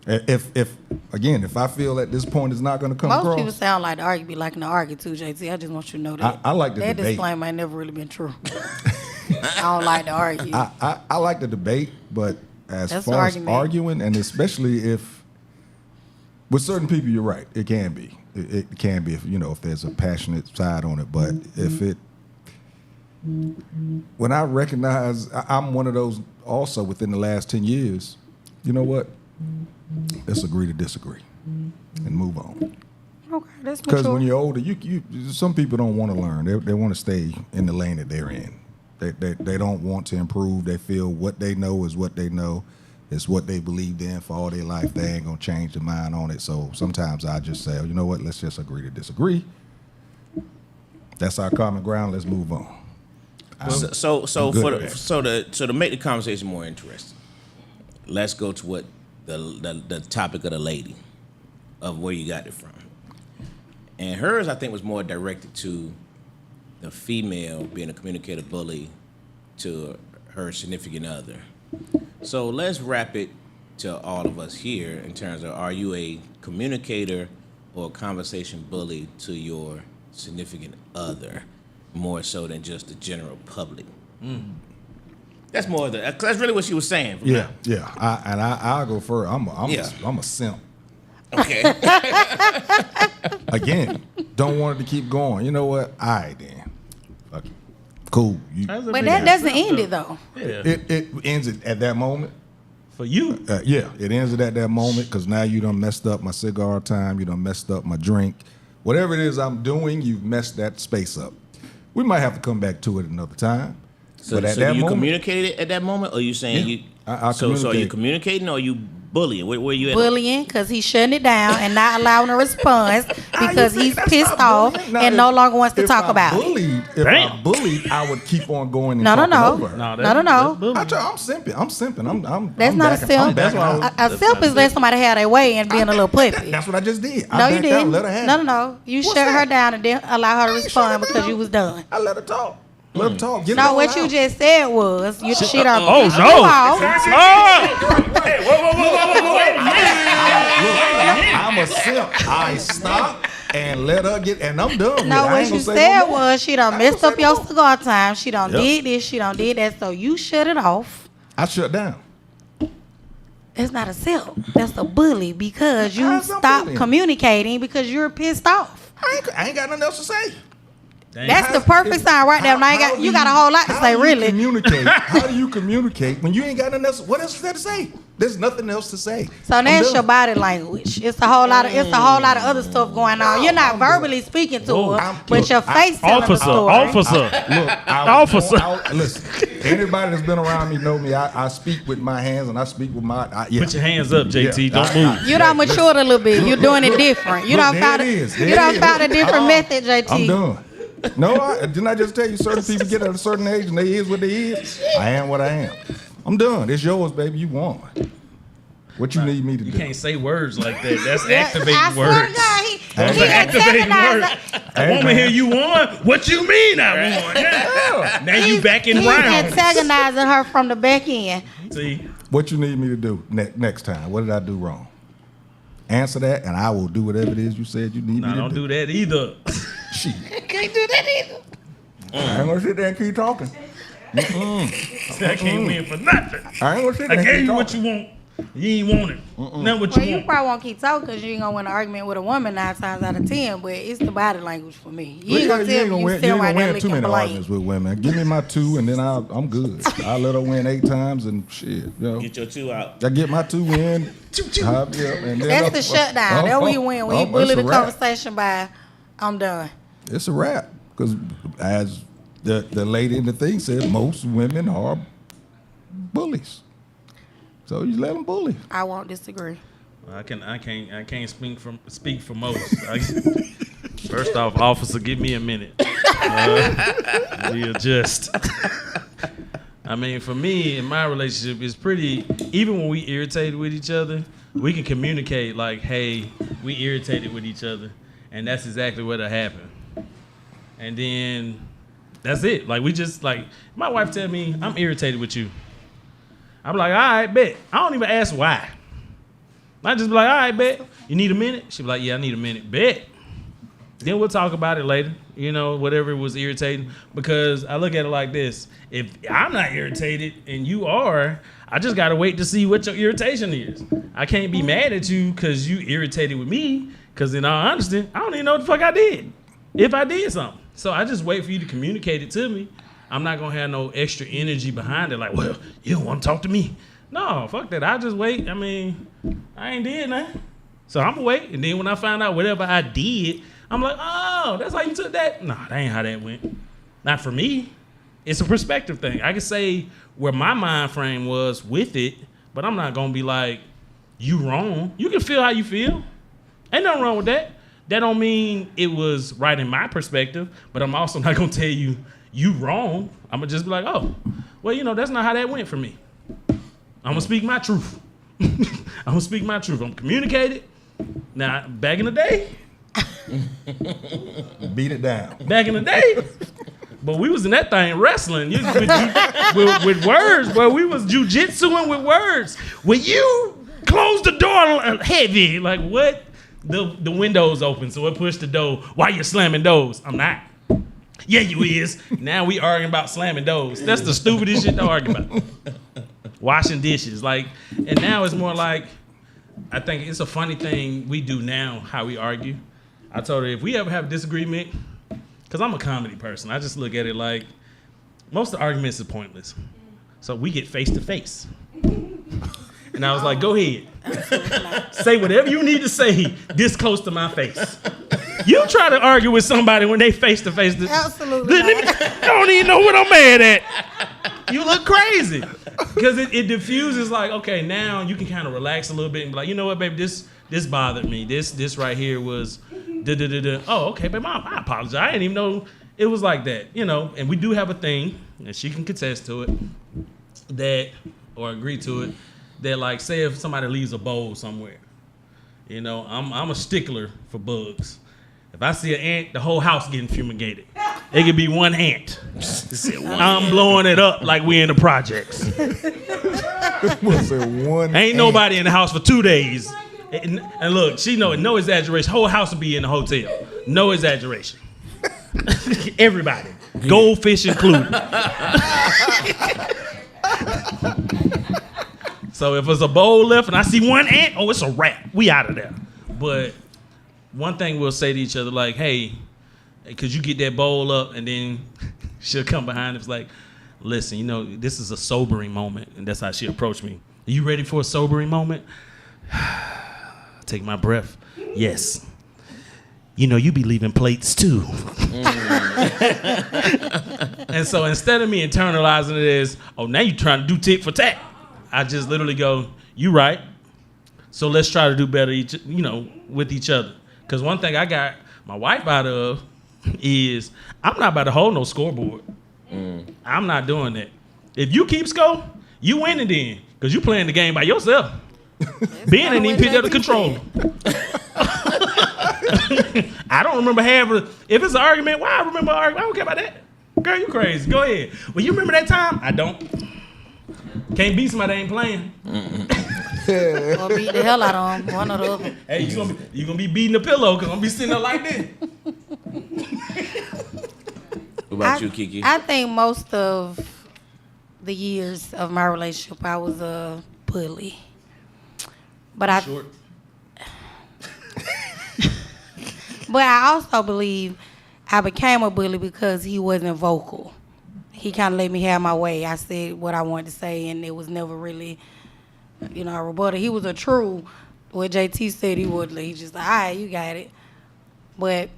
If I feel at this point it's not going to come Most across. people sound like the argue be liking to argue too, JT. I just want you to know that. I like the that debate. disclaimer ain't never really been true. I don't like to argue. I like the debate, but as That's far as argument. arguing, and especially if with certain people, you're right. It can be. It can be if there's a passionate side on it. But when I recognize I'm one of those also within the last 10 years, you know what? Let's agree to disagree and move on. Okay, that's Because mature. when you're older, some people don't want to learn. They want to stay in the lane that they're in. They don't want to improve. They feel what they know is what they know. It's what they believed in for all their life. They ain't gonna change their mind on it. So sometimes I just say, you know what? Let's just agree to disagree. That's our common ground. Let's move on. So good at that. to make the conversation more interesting, let's go to what the topic of the lady, of where you got it from. And hers, I think, was more directed to the female being a communicator bully to her significant other. So let's wrap it to all of us here in terms of, are you a communicator or a conversation bully to your significant other, more so than just the general public? That's more that's really what she was saying. Yeah. I'll go first. I'm a simp. Okay. Again, don't want it to keep going. You know what? All right, then. Fuck it. Cool. But that doesn't end it though. Yeah. It ends it at that moment. For you. Yeah, it ends at that moment because now you done messed up my cigar time. You done messed up my drink. Whatever it is I'm doing, you've messed that space up. We might have to come back to it another time. So, but at so that do you moment, communicate it at that moment, or you saying Yeah, you? I so are you communicate. communicating, or are you bullying? Where you at? Bullying because he's shutting it down and not allowing a response because you think he's that's pissed not off bullying? Now, and no longer wants to if talk I about it. bullied, If I bullied, I would keep on going and No. talking over her. No, No. bullying. I'm simping. I'm That's I'm not a backing- simp. I'm backing out. A simp is letting somebody have their way and being a little puppy. That's what I just did. I No, you backed didn't. out, let her have it. No. You What's shut her that? down and then allow her to I ain't shut her respond because down. you was done. I let her talk. Let her talk. Get it No, all what you out. just said was you she done Oh, pissed no. you off. Hey, whoa. I'm a simp. I stop and let her get, and I'm done with it. No, I what ain't you gonna say said no more. was she done I ain't messed gonna up say your no more. cigar time. She done Yep. did this. She done did that. So you shut it off. I shut down. That's not a simp. That's a bully because you How's that stopped bullying? communicating because you're pissed off. I ain't got nothing else to say. That's the perfect sign right there. Now you got a whole lot to how say, do you really. Communicate. How do you communicate when you ain't got nothing else? What else is there to say? There's nothing else to say. So I'm that's done. your body language. It's a whole lot of other stuff going on. You're not I'm verbally speaking to Whoa, her, I'm- but look, your face telling the story. Officer. Look, Officer. Listen, anybody that's been around me know me. I speak with my hands and I speak with my. Yeah. Put your hands up, JT. Yeah, Don't move. You done matured a little bit. You're doing it different. You Look, done there found it is. you There done it found a is. different method, JT. I'm done. No, didn't I just tell you certain people get at a certain age and they is what they is? I am what I am. I'm done. It's yours, baby. You won. What you need me to You do? can't say words like that. That's Yeah, activating I swear to words. God, he Those are activating antagonized. words. A woman here, you won. What you mean I won? Yeah. Now you back in He's rounds. antagonizing her from the back end. See, What you need me to do next time? What did I do wrong? Answer that, and I will do whatever it is you said you need no, me to don't do. do that either. Shit. Can't do that either. I ain't gonna sit there and keep talking. I can't win for nothing. I ain't gonna sit I there and gave keep you what talking. you want. You ain't want it. Not what Well, you you want. probably won't keep talking because you ain't gonna win an argument with a woman 9 times out of 10. But it's the body language for me. You ain't gonna tell me you win, you still ain't right gonna there win too licking many blame. arguments with women. Give me my 2, and then I'm good. I let her win 8 times, and shit, you know. Get your 2 out. I get my 2 in. And then That's the shutdown. That's when you win. When you bully the conversation by, I'm done. It's a wrap. Because as the lady in the thing said, most women are bullies. So you let them bully. I won't disagree. I can't speak for most. First off, officer, give me a minute. Readjust. I mean, for me, in my relationship, it's pretty. Even when we irritated with each other, we can communicate like, "Hey, we irritated with each other," and that's exactly what'll happen. And then that's it. Like we just like my wife tell me, "I'm irritated with you." I'm like, all right, bet. I don't even ask why. I just be like, all right, bet. You need a minute? She be like, yeah, I need a minute. Bet. Then we'll talk about it later. You know, whatever was irritating. Because I look at it like this. If I'm not irritated and you are, I just got to wait to see what your irritation is. I can't be mad at you because you irritated with me. Because in all honesty, I don't even know what the fuck I did. If I did something. So I just wait for you to communicate it to me. I'm not going to have no extra energy behind it. Like, well, you don't want to talk to me. No, fuck that. I just wait. I mean, I ain't did nothing. So I'm going to wait. And then when I find out whatever I did, I'm like, oh, that's how you took that? Nah, that ain't how that went. Not for me. It's a perspective thing. I can say where my mind frame was with it, but I'm not going to be like, you wrong. You can feel how you feel. Ain't nothing wrong with that. That don't mean it was right in my perspective, but I'm also not going to tell you, you wrong. I'm going to just be like, oh, well, you know, that's not how that went for me. I'm going to speak my truth. I'm going to speak my truth. I'm communicated. Now, back in the day. Beat it down. Back in the day. But we was in that thing wrestling with words. But we was jujitsuing with words. When you close the door heavy, like what? The window's open, so it pushed the door while you're slamming doors. I'm not. Yeah, you is. Now we arguing about slamming doors. That's the stupidest shit to argue about. Washing dishes. Like, and now it's more like, I think it's a funny thing we do now, how we argue. I told her if we ever have a disagreement, because I'm a comedy person, I just look at it like, most of the arguments are pointless. So we get face to face. And I was like, go ahead. Say whatever you need to say this close to my face. You try to argue with somebody when they face to face. Absolutely not. I don't even know what I'm mad at. You look crazy. Because it diffuses like, okay, now you can kind of relax a little bit and be like, you know what, baby, this bothered me. This right here was da-da-da-da. Oh, okay, babe, I apologize. I didn't even know it was like that, you know. And we do have a thing, and she can contest to it, that, or agree to it, that like, say if somebody leaves a bowl somewhere, you know, I'm a stickler for bugs. If I see an ant, the whole house getting fumigated. It could be one ant. I'm blowing it up like we in the projects. Ain't nobody in the house for 2 days. And look, she know, no exaggeration. Whole house will be in the hotel. No exaggeration. Everybody. Goldfish included. So if there's a bowl left and I see one ant, oh, it's a wrap. We out of there. But one thing we'll say to each other, like, hey, could you get that bowl up? And then she'll come behind us like, listen, you know, this is a sobering moment. And that's how she approached me. Are you ready for a sobering moment? Take my breath. Yes. You know, you be leaving plates too. And so instead of me internalizing it as, oh, now you trying to do tit for tat, I just literally go, you right. So let's try to do better, with each other. Because one thing I got my wife out of is I'm not about to hold no scoreboard. I'm not doing that. If you keep score, you winning then. Because you playing the game by yourself. Ben ain't even picked up the controller. I don't remember having, if it's an argument, why I remember arguing? I don't care about that. Girl, you crazy. Go ahead. Well, you remember that time? I don't. Can't beat somebody that ain't playing. Or beat the hell out of them, one or the other. Hey, you gonna be beating the pillow because I'm gonna be sitting there like this. What about you, Kiki? I think most of the years of my relationship, I was a bully. But Short. But I also believe I became a bully because he wasn't vocal. He kind of let me have my way. I said what I wanted to say, and it was never really, a rebuttal. He was a true, what JT said he would. He just, all right, you got it. But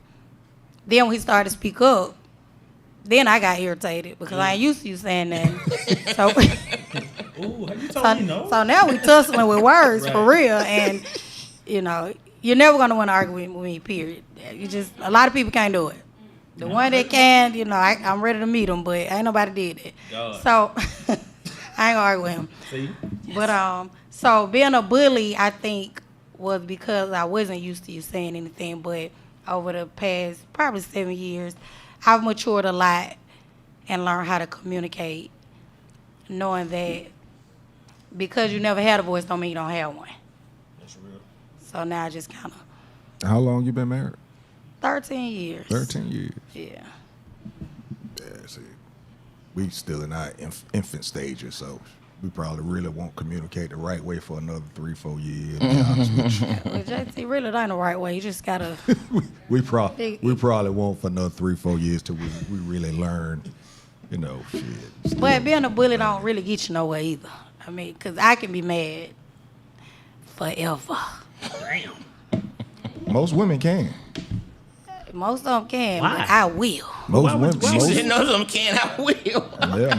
then when he started to speak up, then I got irritated because I ain't used to you saying that. So, ooh, have you told me no? So now we tussling with words Right. for real, and you're never gonna want to argue with me. Period. A lot of people can't do it. The one that can, I'm ready to meet him, but ain't nobody did it. God. So I ain't gonna argue with him. See? But so being a bully, I think, was because I wasn't used to you saying anything. But over the past probably 7 years, I've matured a lot and learned how to communicate, knowing that because you never had a voice don't mean you don't have one. That's real. So now I just kind of How long you been married? 13 years. 13 years. Yeah. Yeah, see, we still in our infant stages, so we probably really won't communicate the right way for another 3-4 years. To be honest with you. Well, JT really ain't the right way. You just gotta. we probably won't for another 3-4 years till we really learn, shit. But being a bully don't really get you nowhere either. I mean, because I can be mad forever. Damn. Most women can. Most of them can, Why? but I will. Most women. She said, no, some can't. I will. Yeah,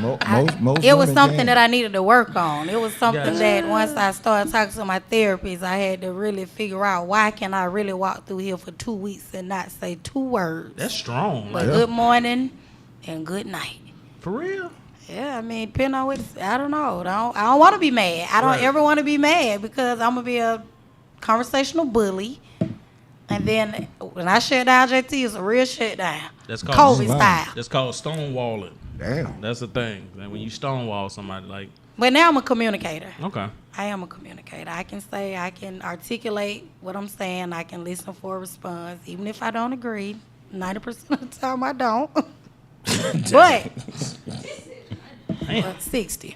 most It was women something can. that I needed to work on. It was something Gotcha. that once I started talking to my therapist, I had to really figure out why can I really walk through here for 2 weeks and not say 2 words. That's strong. But Like, good morning and good night. for real? Yeah, I mean, depending on what, I don't know. I don't want to be mad. I don't Right. ever want to be mad because I'm going to be a conversational bully. And then when I shut down JT, it's a real shutdown. That's called COVID Wow. style. That's called stonewalling. Damn. That's the thing. Like when you stonewall somebody, like, But now I'm a communicator. okay. I am a communicator. I can articulate what I'm saying. I can listen for a response, even if I don't agree. 90% of the time I don't. But, Damn. 60.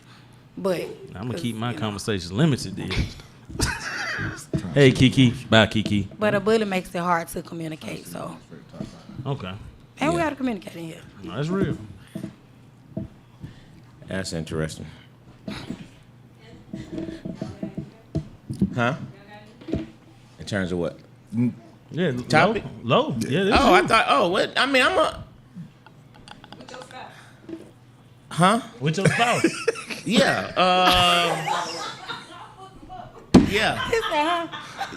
But I'm gonna keep my conversations limited then. Hey Kiki, bye Kiki. But a bully makes it hard to communicate. So, Okay, and we Yeah. gotta communicate in here. no, that's real. That's interesting. Huh? In terms of what? Yeah, Topic? low. Yeah. Oh, I thought. Oh, what? I mean, I'm a. Huh? With your spouse. Yeah.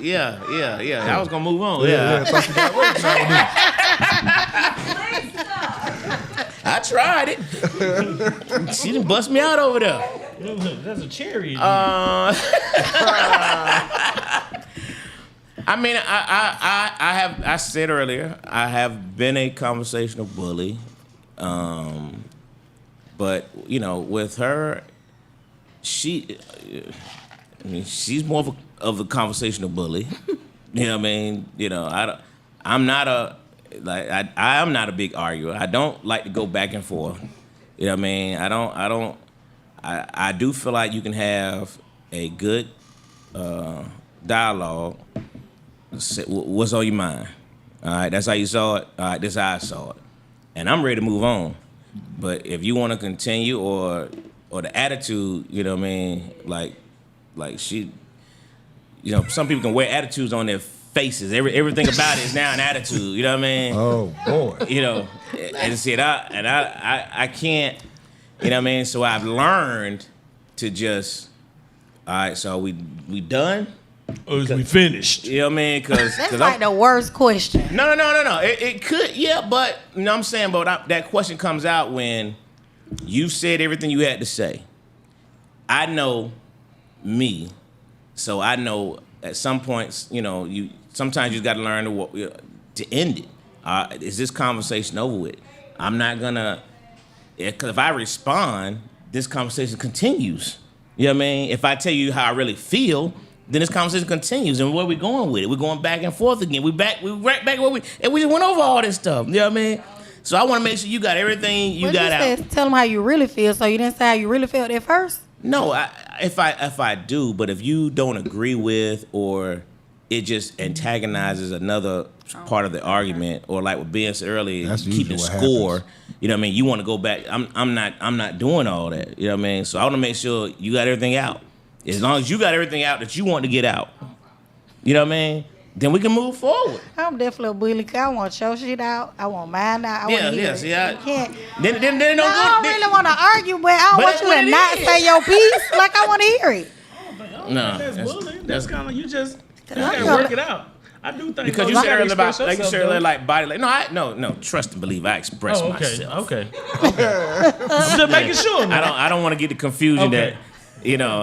Yeah. Yeah. I was gonna move on. Yeah. I tried it. She done bust me out over there. That's a cherry. I mean, I said earlier, I have been a conversational bully. But, you know, with her, she's more of a conversational bully. You know what I mean? You know, I'm not a big arguer. I don't like to go back and forth. You know what I mean? I do feel like you can have a good dialogue. What's on your mind? All right, that's how you saw it. All right, this is how I saw it. And I'm ready to move on. But if you want to continue or the attitude, you know what I mean? Like she, you know, some people can wear attitudes on their faces. Everything about it is now an attitude. You know what I mean? Oh boy. You know, and see, I can't. You know what I mean? So I've learned to just. All right, so we done. Or is we finished? You know what I mean? Because That's like the worst question. No. It could, yeah, but you know what I'm saying? But that question comes out when you said everything you had to say. I know me, so I know at some points, you know, sometimes you got to learn to end it. Is this conversation over with? I'm not gonna, because if I respond, this conversation continues. You know what I mean? If I tell you how I really feel, then this conversation continues, and where we going with it? We're going back and forth again. We right back where and we just went over all this stuff. You know what I mean? So I want to make sure you got everything you got out. Tell them how you really feel. So you didn't say how you really felt at first. No, if I do, but if you don't agree with, or it just antagonizes another part of the argument, or like what Ben said earlier, That's keeping usually what score. happens. You know what I mean? You want to go back. I'm not doing all that. You know what I mean? So I want to make sure you got everything out. As long as you got everything out that you want to get out, you know what I mean? Then we can move forward. I'm definitely a bully. 'Cause I want your shit out. I want mine out. I want to hear it. See, You can't. Then I don't really want to argue, but I don't want you to not say your piece. Like I want to hear it. No, That's bullying. That's kind of you just I gotta gotta- work it out. I do think because you gotta said earlier about express like you yourself, said earlier though. like body like no trust and believe I express Oh, okay, myself. okay. I'm just making sure. Man. I don't want to get the confusion Okay. that you know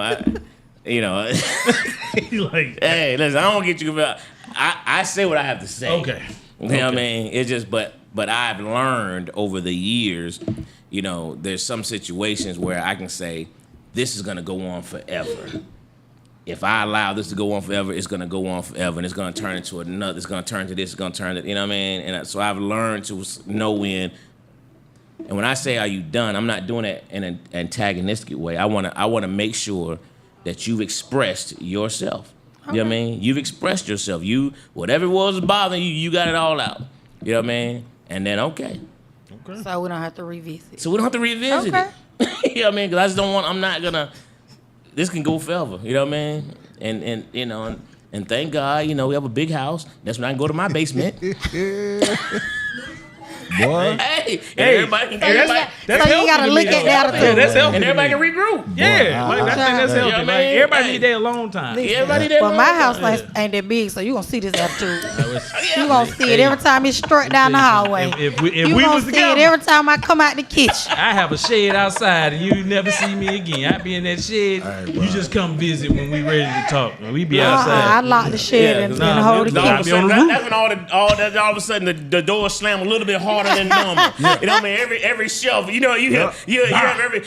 Like, hey listen, I don't want to get you confused. I say what I have to say. okay. You know what I mean? It's just but I've learned over the years, you know, there's some situations where I can say this is gonna go on forever. If I allow this to go on forever, it's gonna go on forever, and it's gonna turn into another. It's gonna turn to this. It's gonna turn to, you know what I mean? And so I've learned to know when. And when I say "Are you done?" I'm not doing it in an antagonistic way. I wanna make sure that you've expressed yourself. You know what I mean? You've expressed yourself. Whatever it was bothering you, you got it all out. You know what I mean? And then okay. So we don't have to revisit. So we don't have to revisit Okay. it. You know what I mean? Because I just don't want. I'm not gonna. This can go forever, you know what I mean? And you know, and thank God, you know, we have a big house. That's when I can go to my basement. Boy. Hey, everybody, So you gotta look at that Yeah, that's too. healthy. and to everybody me. can regroup. Yeah, like I think that's You know healthy. what I Like, mean? everybody Hey. need their alone time. Everybody there. But my house ain't that big, so you gonna see this attitude. You gonna see it every time it's straight down the hallway. If we You gonna was see together, it every time I come out the kitchen. I have a shed outside, and you never see me again. I be in that shed. Hey, You bro. just come visit when we ready to talk. When we be I outside. lock the shed and nah, hold the nah, All of a kitchen. sudden, on the roof. that's when all of a sudden the door slam a little bit harder than normal. You know what I mean? Every shelf, you know, you have every.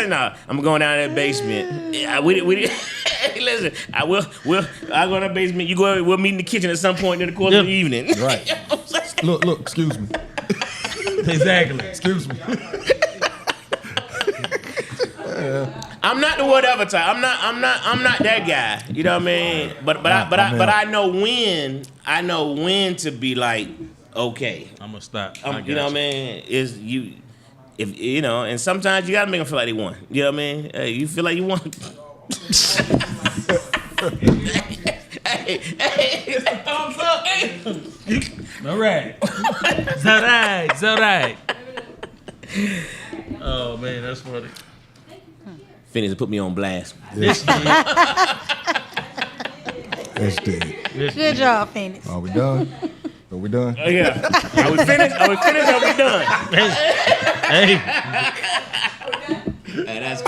Nah. I'm going down to that basement. Yeah, we listen. I go to the basement. You go. We'll meet in the kitchen at some point in the course of the evening. Right. Look, excuse me. Exactly. Excuse me. I'm not the whatever type. I'm not that guy. You know what I mean? But I know when. I know when to be like, okay. I'm gonna stop. You know what I mean? If you know, and sometimes you gotta make them feel like they won. You know what I mean? Hey, you feel like you won. Thumbs up. All right. It's all right. It's all right. Oh, man, that's funny. Phineas put me on blast. Yes, you did. That's dead. Good job, Phoenix. Are we done? Are we done? Oh, yeah. Are we finished? Are we finished? Are we done? Hey, Hey, that's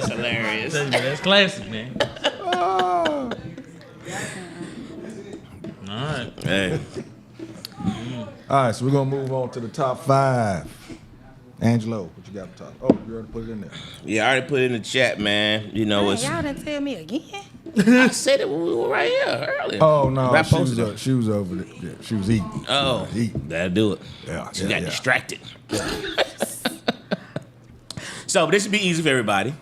hilarious. that's classic, man. Oh. All right. Hey. All right, so we're gonna move on to the top 5. Angelo, what you got up top? Oh, you already put it in there. Yeah, I already put it in the chat, man. You know, it's. Y'all didn't tell me again. I said it when we were right here earlier. Oh no, Rap she posted was, it. she was over there. Yeah, she was eating. Oh, Eating. that'll do it. Yeah, She yeah, got yeah. distracted. So this should be easy for everybody.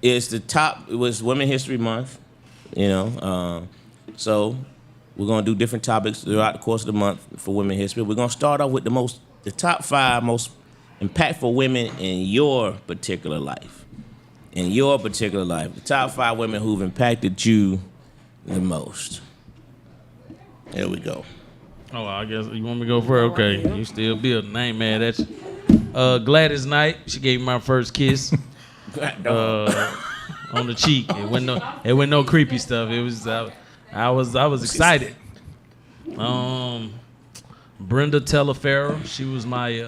It's the top. It was Women History Month, you know. So we're gonna do different topics throughout the course of the month for Women History. We're gonna start off with the top 5 most impactful women in your particular life. In your particular life, the top 5 women who've impacted you the most. There we go. Oh, I guess you want me to go first? Okay, you still building. I ain't mad at you. Gladys Knight, she gave me my first kiss on the cheek. It wasn't no creepy stuff. It was I was excited. Brenda Telefarrow, she was my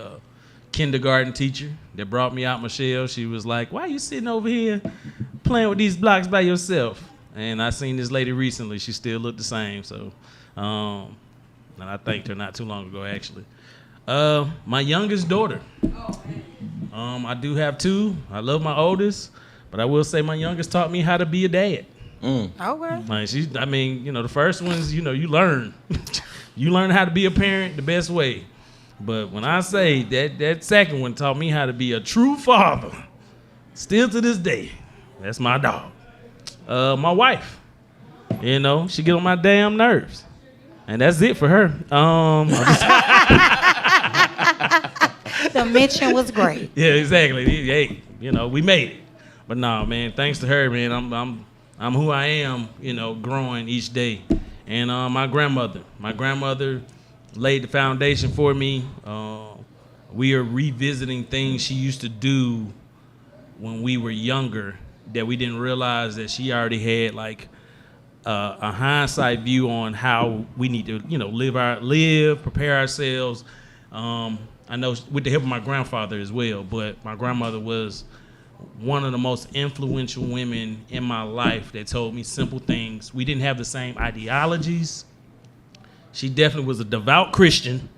kindergarten teacher that brought me out my shell. She was like, "Why are you sitting over here playing with these blocks by yourself?" And I seen this lady recently. She still looked the same. So, and I thanked her not too long ago, actually. My youngest daughter. I do have 2. I love my oldest, but I will say my youngest taught me how to be a dad. Okay. Like the first ones, you learn. You learn how to be a parent the best way. But when I say that second one taught me how to be a true father, still to this day, that's my dog. My wife, she get on my damn nerves. And that's it for her. The mention was great. Yeah, exactly. Hey, we made it. But no, man, thanks to her, man, I'm who I am, growing each day. And my grandmother laid the foundation for me. We are revisiting things she used to do when we were younger that we didn't realize that she already had like a hindsight view on how we need to, live, prepare ourselves. I know with the help of my grandfather as well, but my grandmother was one of the most influential women in my life that told me simple things. We didn't have the same ideologies. She definitely was a devout Christian,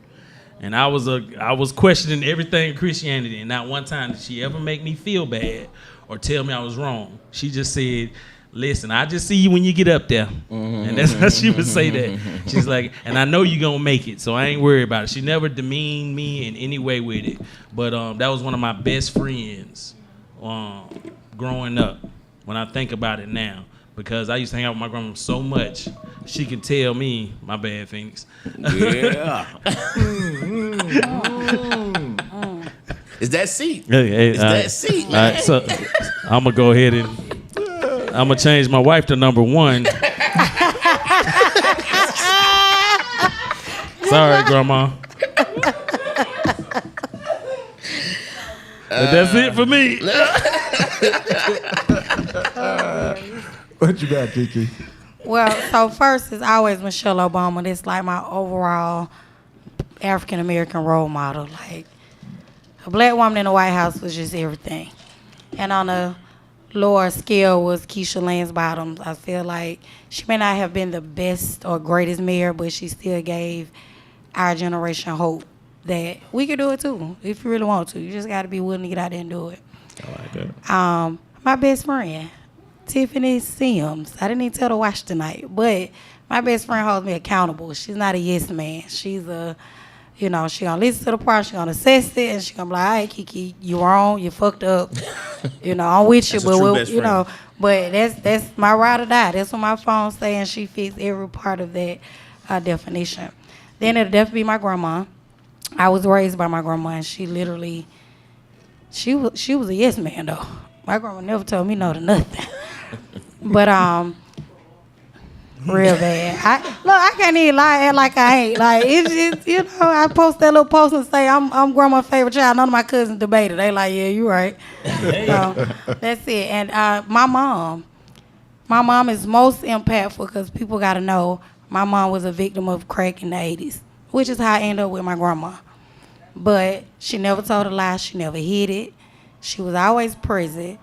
and I was questioning everything in Christianity, and not one time did she ever make me feel bad or tell me I was wrong. She just said, "Listen, I just see you when you get up there." And that's how she would say that. She's like, "And I know you're going to make it, so I ain't worried about it." She never demeaned me in any way with it. But that was one of my best friends growing up when I think about it now. Because I used to hang out with my grandma so much, she could tell me, my bad, Phoenix. Yeah. It's that seat. Hey, It's that seat, all man. right, so I'm going to go ahead and I'm going to change my wife to number 1. Sorry, Grandma. But that's it for me. What you got, Kiki? Well, so first is always Michelle Obama. That's like my overall African American role model. Like a black woman in the White House was just everything. And on a lower scale was Keisha Lance Bottoms. I feel like she may not have been the best or greatest mayor, but she still gave our generation hope that we could do it too if you really want to. You just got to be willing to get out there and do it. I like that. My best friend, Tiffany Sims. I didn't even tell her to watch tonight, but my best friend holds me accountable. She's not a yes man. She's a, she gonna listen to the part, she gonna assess it, and she gonna be like, "All right, Kiki, you wrong, you fucked up." I'm with you, That's a true but best friend. but that's my ride or die. That's what my phone's saying. She fits every part of that definition. Then it'll definitely be my grandma. I was raised by my grandma, and she literally, she was a yes man though. My grandma never told me no to nothing. But real bad. I can't even lie, act like I ain't. Like it's you know, I post that little post and say I'm grandma's favorite child. None of my cousins debated. They like, yeah, you right. So, that's it. And my mom is most impactful because people got to know my mom was a victim of crack in the 80s, which is how I ended up with my grandma. But she never told a lie. She never hid it. She was always present.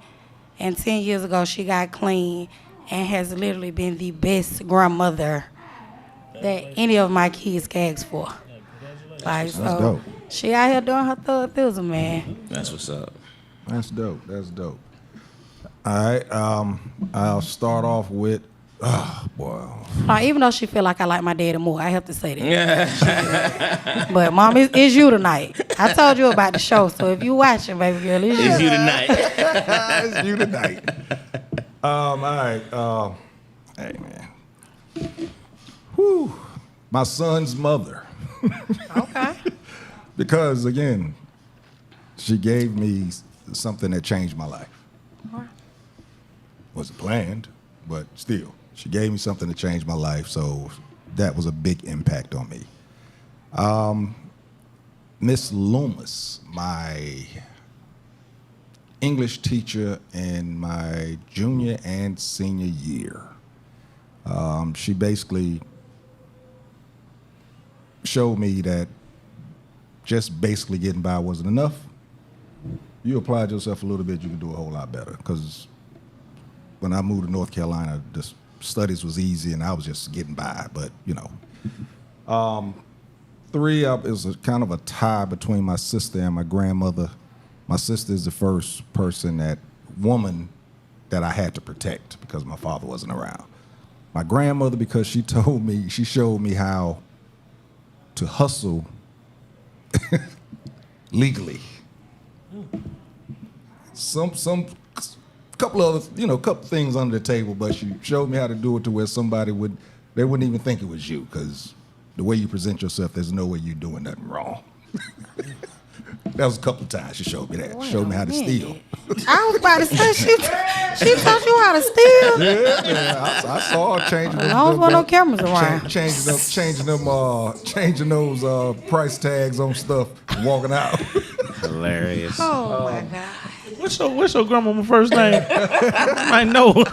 And 10 years ago, she got clean and has literally been the best grandmother that any of my kids can ask for. Like, so dope. she out here doing her thug thizzle, man. That's what's up. That's dope. That's dope. All right. I'll start off with, Even though she feel like I like my daddy more, I have to say that. But Mom, it's you tonight. I told you about the show, so if you watching, baby girl, it's you. It's you tonight. it's you tonight. All right. Hey, man. Whew. My son's mother. Okay. Because, again, she gave me something that changed my life. Wasn't planned, but still. She gave me something to change my life, so that was a big impact on me. Miss Loomis, my English teacher in my junior and senior year. She basically showed me that just basically getting by wasn't enough. You applied yourself a little bit, you can do a whole lot better. Because when I moved to North Carolina, the studies was easy and I was just getting by, but you know. 3, it was a kind of a tie between my sister and my grandmother. My sister is the first woman that I had to protect because my father wasn't around. My grandmother, because she showed me how to hustle legally. Some couple other, couple things under the table, but she showed me how to do it to where they wouldn't even think it was you, because the way you present yourself, there's no way you're doing nothing wrong. That was a couple of times she showed me that. She showed me how to steal. I was about to say, she taught you how to steal? Yeah, man. I saw her changing them. I don't want no cameras around. Changing those price tags on stuff and walking out. Hilarious. Oh, my God. What's your grandmama's first name? I know.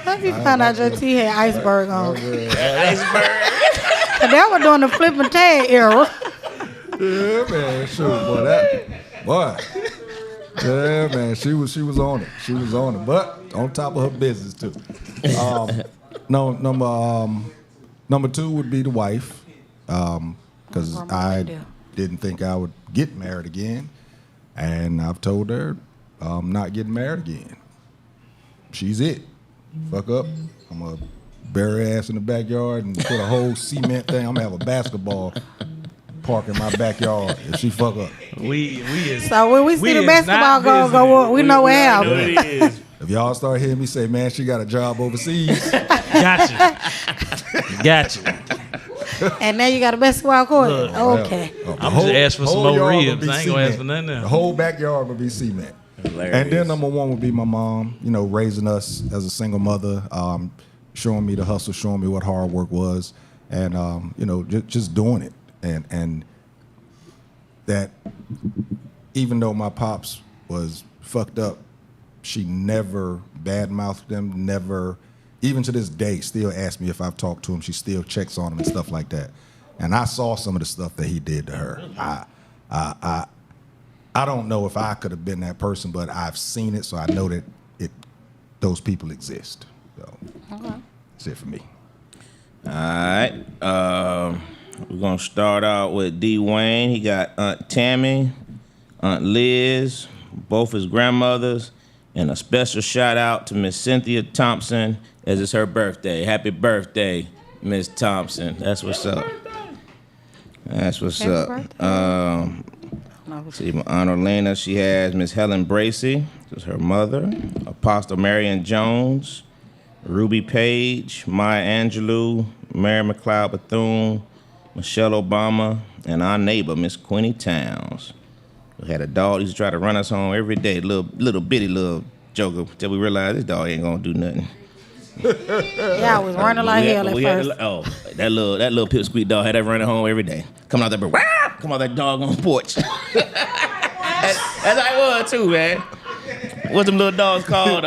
Let me find out your T had iceberg on. Iceberg. They were doing the flipping tag era. Yeah, man. Sure, boy. Yeah, man. She was on it. She was on it, but on top of her business too. Number 2 would be the wife, because I didn't think I would get married again, and I've told her I'm not getting married again. She's it. Fuck up. I'm gonna bury her ass in the backyard and put a whole cement thing. I'm gonna have a basketball park in my backyard if she fuck up. So when we see the basketball go, we know what happened. If y'all start hearing me say, man, she got a job overseas. Gotcha. And now you got a basketball court? Okay. I'm just ask for some more ribs. I ain't gonna ask for nothing else. The whole backyard would be cement. Hilarious. And then number 1 would be my mom, raising us as a single mother, showing me the hustle, showing me what hard work was, and, just doing it. And that even though my pops was fucked up, she never badmouthed them, never, even to this day, still asks me if I've talked to him. She still checks on him and stuff like that. And I saw some of the stuff that he did to her. I don't know if I could have been that person, but I've seen it, so I know that those people exist. So that's it for me. All right. We're going to start out with D. Wayne. He got Aunt Tammy, Aunt Liz, both his grandmothers, and a special shout out to Miss Cynthia Thompson, as it's her birthday. Happy birthday, Miss Thompson. That's what's up. That's what's up. See, my Aunt Orlena, she has Miss Helen Bracy, that's her mother, Apostle Marion Jones, Ruby Page, Maya Angelou, Mary McLeod Bethune, Michelle Obama, and our neighbor, Miss Quinnie Towns. We had a dog, he used to try to run us home every day, little bitty little Joker till we realized this dog ain't gonna do nothing. Yeah, I was running like hell at first. That little pipsqueak dog had that running home every day. Coming out that bird, come out that dog on the porch. That's how it was too, man. What's them little dogs called?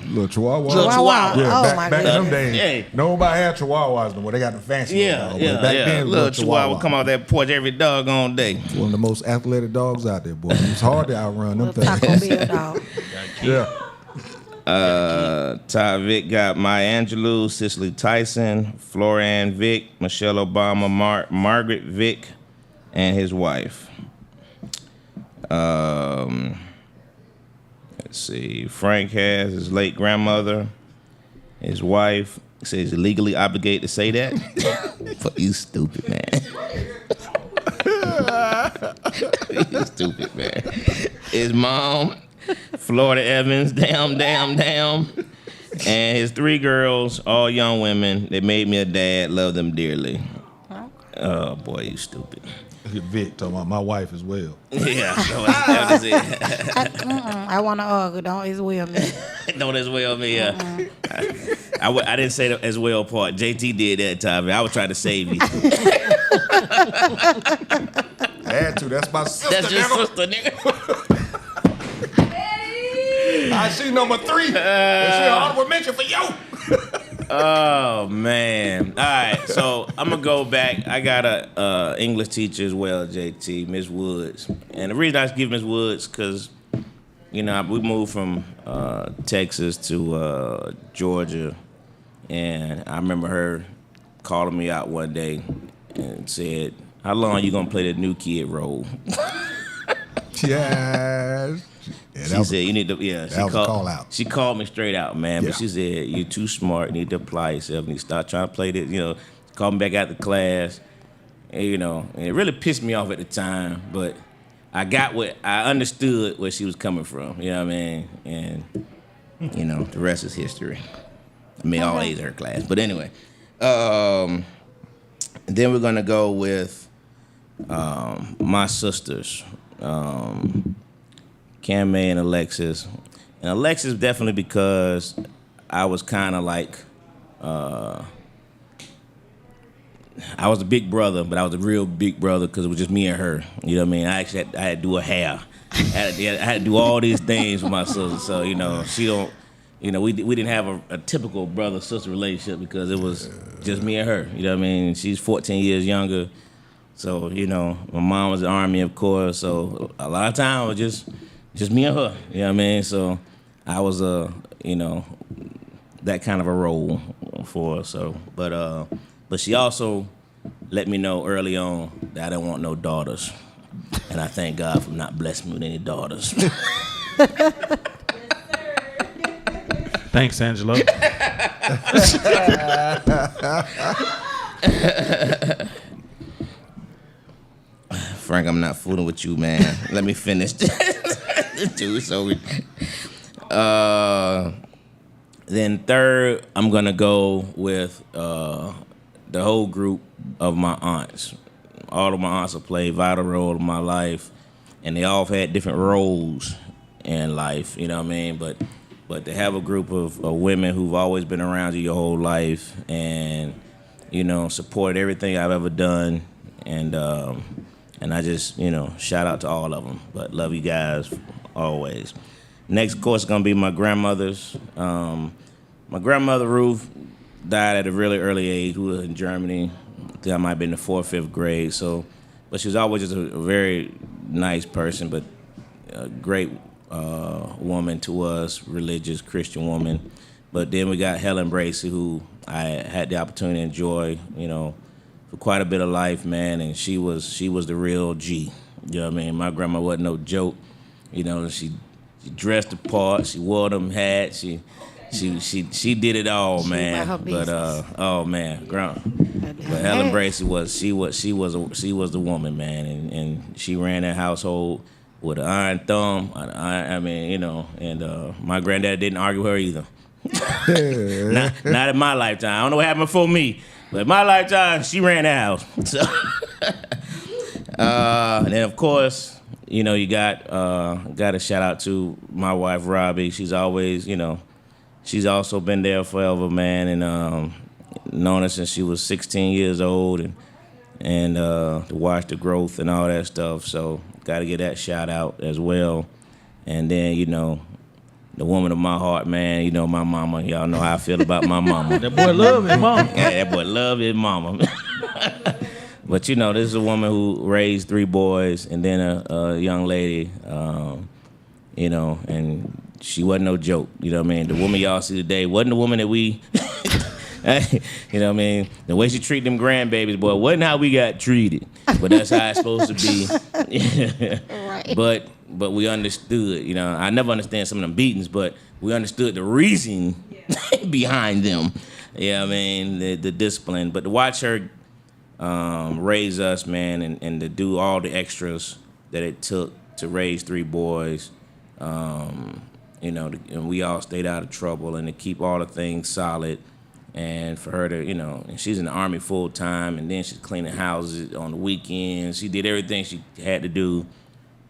Little Chihuahua. Chihuahua. Yeah, Oh, back, my back in them goodness. days, nobody had Chihuahuas no more. They got the fancy dogs. Yeah. Back then, Little Chihuahua come out that porch every doggone day. One of the most athletic dogs out there, boy. It's hard to outrun them Little Taco things. Bell dog. Yeah. Ty Vick got Maya Angelou, Cicely Tyson, Florian Vick, Michelle Obama, Margaret Vick, and his wife. Let's see. Frank has his late grandmother, his wife. Says he's legally obligated to say that. Fuck you, stupid man. You stupid man. His mom, Florida Evans, damn. And his 3 girls, all young women. They made me a dad, love them dearly. Oh boy, you stupid. Vic talking about my wife as well. Yeah, that was it. I want to argue. Don't as well me. Don't as well me. I didn't say the as well part. JT did that time. I was trying to save you. I had to. That's my sister. That's your nigga. sister, nigga. I see number 3. She an honorable mention for you. Oh man! All right, so I'm gonna go back. I got a English teacher as well, JT, Miss Woods, and the reason I give Miss Woods because we moved from Texas to Georgia, and I remember her calling me out one day and said, "How long you gonna play the new kid role?" Yes. Yeah, She said, "You need to." Yeah, that was a call out. She called me straight out, man. Yeah. But she said, "You're too smart. You need to apply yourself. You need to start trying to play this." Call me back after class. And, and it really pissed me off at the time. But I understood where she was coming from. You know what I mean? And the rest is history. I mean, all A's are her class. But anyway, then we're gonna go with my sisters. Cam May and Alexis. And Alexis definitely because I was kind of like, I was a big brother, but I was a real big brother because it was just me and her. You know what I mean? I had to do her hair. I had to do all these things with my sister. So, she don't, we didn't have a typical brother-sister relationship because it was just me and her. You know what I mean? She's 14 years younger. So, my mom was in the Army, of course. So a lot of time it was just me and her, you know what I mean? So I was that kind of a role for her. So, but she also let me know early on that I didn't want no daughters, and I thank God for not blessing me with any daughters. Thanks, Angelo. Frank, I'm not fooling with you, man. Let me finish this. Dude, then third, I'm gonna go with the whole group of my aunts. All of my aunts have played a vital role in my life, and they all have had different roles in life. You know what I mean? But to have a group of women who've always been around you your whole life, and support everything I've ever done, and I just shout out to all of them. But love you guys always. Next, of course, is gonna be my grandmothers. My grandmother Ruth died at a really early age. We were in Germany. I think I might have been in the 4th, 5th grade. So, but she was always just a very nice person, but a great woman to us, religious Christian woman. But then we got Helen Bracey, who I had the opportunity to enjoy, for quite a bit of life, man. And she was the real G. You know what I mean? My grandma wasn't no joke. She dressed the part. She wore them hats. She did it all, man. But oh man, but Helen Bracey was the woman, man, and she ran that household with an iron thumb. I mean, and my granddad didn't argue with her either. not in my lifetime. I don't know what happened before me, but in my lifetime, she ran that house. So, and then of course, you know, you got a shout out to my wife Robbie. She's always, you know, she's also been there forever, man, and known her since she was 16 years old, and to watch the growth and all that stuff. So got to get that shout out as well. And then, you know, the woman of my heart, man, you know, my mama. Y'all know how I feel about my mama. That boy love his mama. Yeah, that boy love his mama. But, you know, this is a woman who raised 3 boys and then a young lady, you know, and she wasn't no joke. You know what I mean? The woman y'all see today wasn't the woman that we, you know what I mean? The way she treated them grandbabies, boy, wasn't how we got treated. But that's how it's supposed to be. Right. But we understood, you know, I never understand some of them beatings, but we understood the reason behind them. Yeah, I mean, the discipline. But to watch her raise us, man, and to do all the extras that it took to raise 3 boys, you know, and we all stayed out of trouble, and to keep all the things solid. And for her to, you know, and she's in the Army full time, and then she's cleaning houses on the weekends. She did everything she had to do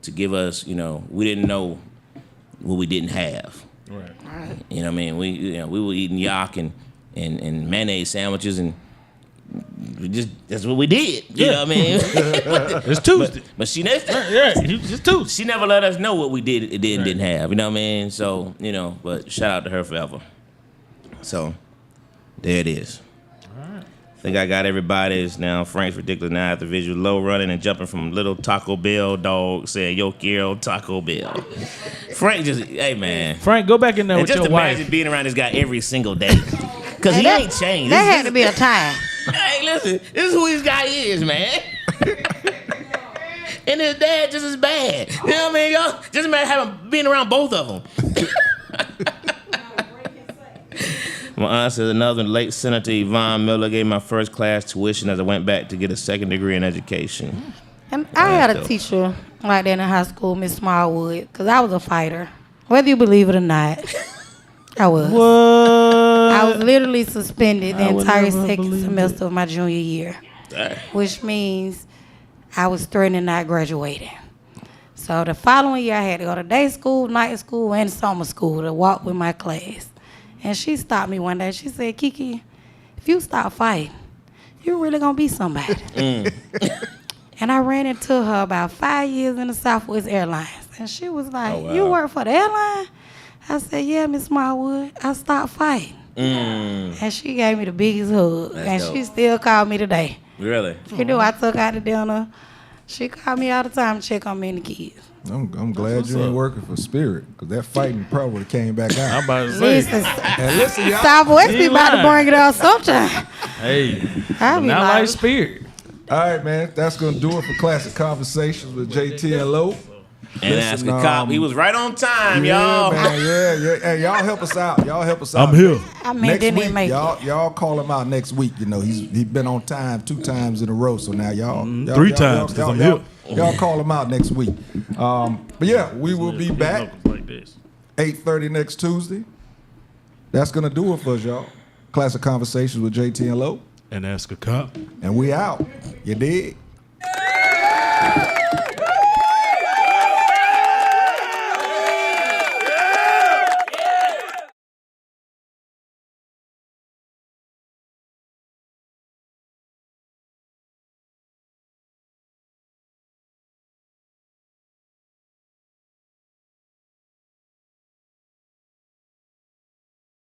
to give us, you know, we didn't know what we didn't have. Right. You know what I mean? We were eating yak and mayonnaise sandwiches, and that's what we did. You know what I mean? It's Tuesday. But she never, It's Tuesday. she never let us know what we didn't have. You know what I mean? So, you know, but shout out to her forever. So, there it is. I think I got everybody's now. Frank's ridiculous now after visual low running and jumping from little Taco Bell dog saying, yo quiero Taco Bell. Frank just, hey man. Frank, go back in there And with just your imagine wife. being around this guy every single day. Because he ain't changed. There had to be a time. Hey, listen, this is who this guy is, man. And his dad just as bad. You know what I mean, y'all? Just imagine being around both of them. My aunt says another late Senator Yvonne Miller gave my first class tuition as I went back to get a second degree in education. And I had a teacher like that in high school, Miss Smallwood, because I was a fighter. Whether you believe it or not, I was. What? I was literally suspended the I would entire never second believe semester of my junior year, which means I was threatening not graduating. So the following year, I had to go to day school, night school, and summer school to walk with my class. And she stopped me one day. She said, Kiki, if you stop fighting, you're really going to be somebody. And I ran into her about 5 years in the Southwest Airlines. And she was like, Oh, wow. You work for the airline? I said, yeah, Miss Smallwood, I stopped fighting. And she gave me the biggest hug. That's and she dope. still called me today. Really? She knew I took her out to dinner. She called me all the time to check on me and the kids. I'm glad you ain't working for Spirit, because that fighting probably would've came back out. I'm about to Listen, say. And listen, y'all. Southwest be You about to lying. bring it out sometime. Hey, I be not like, like Spirit. All right, man. That's going to do it for Classic Conversations with JT and Lo. And ask a cop. He was right on time, Yeah, y'all. man. Yeah. Hey, y'all help us out. Y'all help us out. I'm here. I mean, Next didn't week, even make it. y'all call him out next week. You know, he's been on time 2 times in a row. So now y'all 3 times, 'cause I'm here. Y'all call him out next week. But yeah, we will be back Like this. 8:30 next Tuesday. That's gonna do it for us, y'all. Classic Conversations with JT and Lo, And ask a cop. and we out. You dig?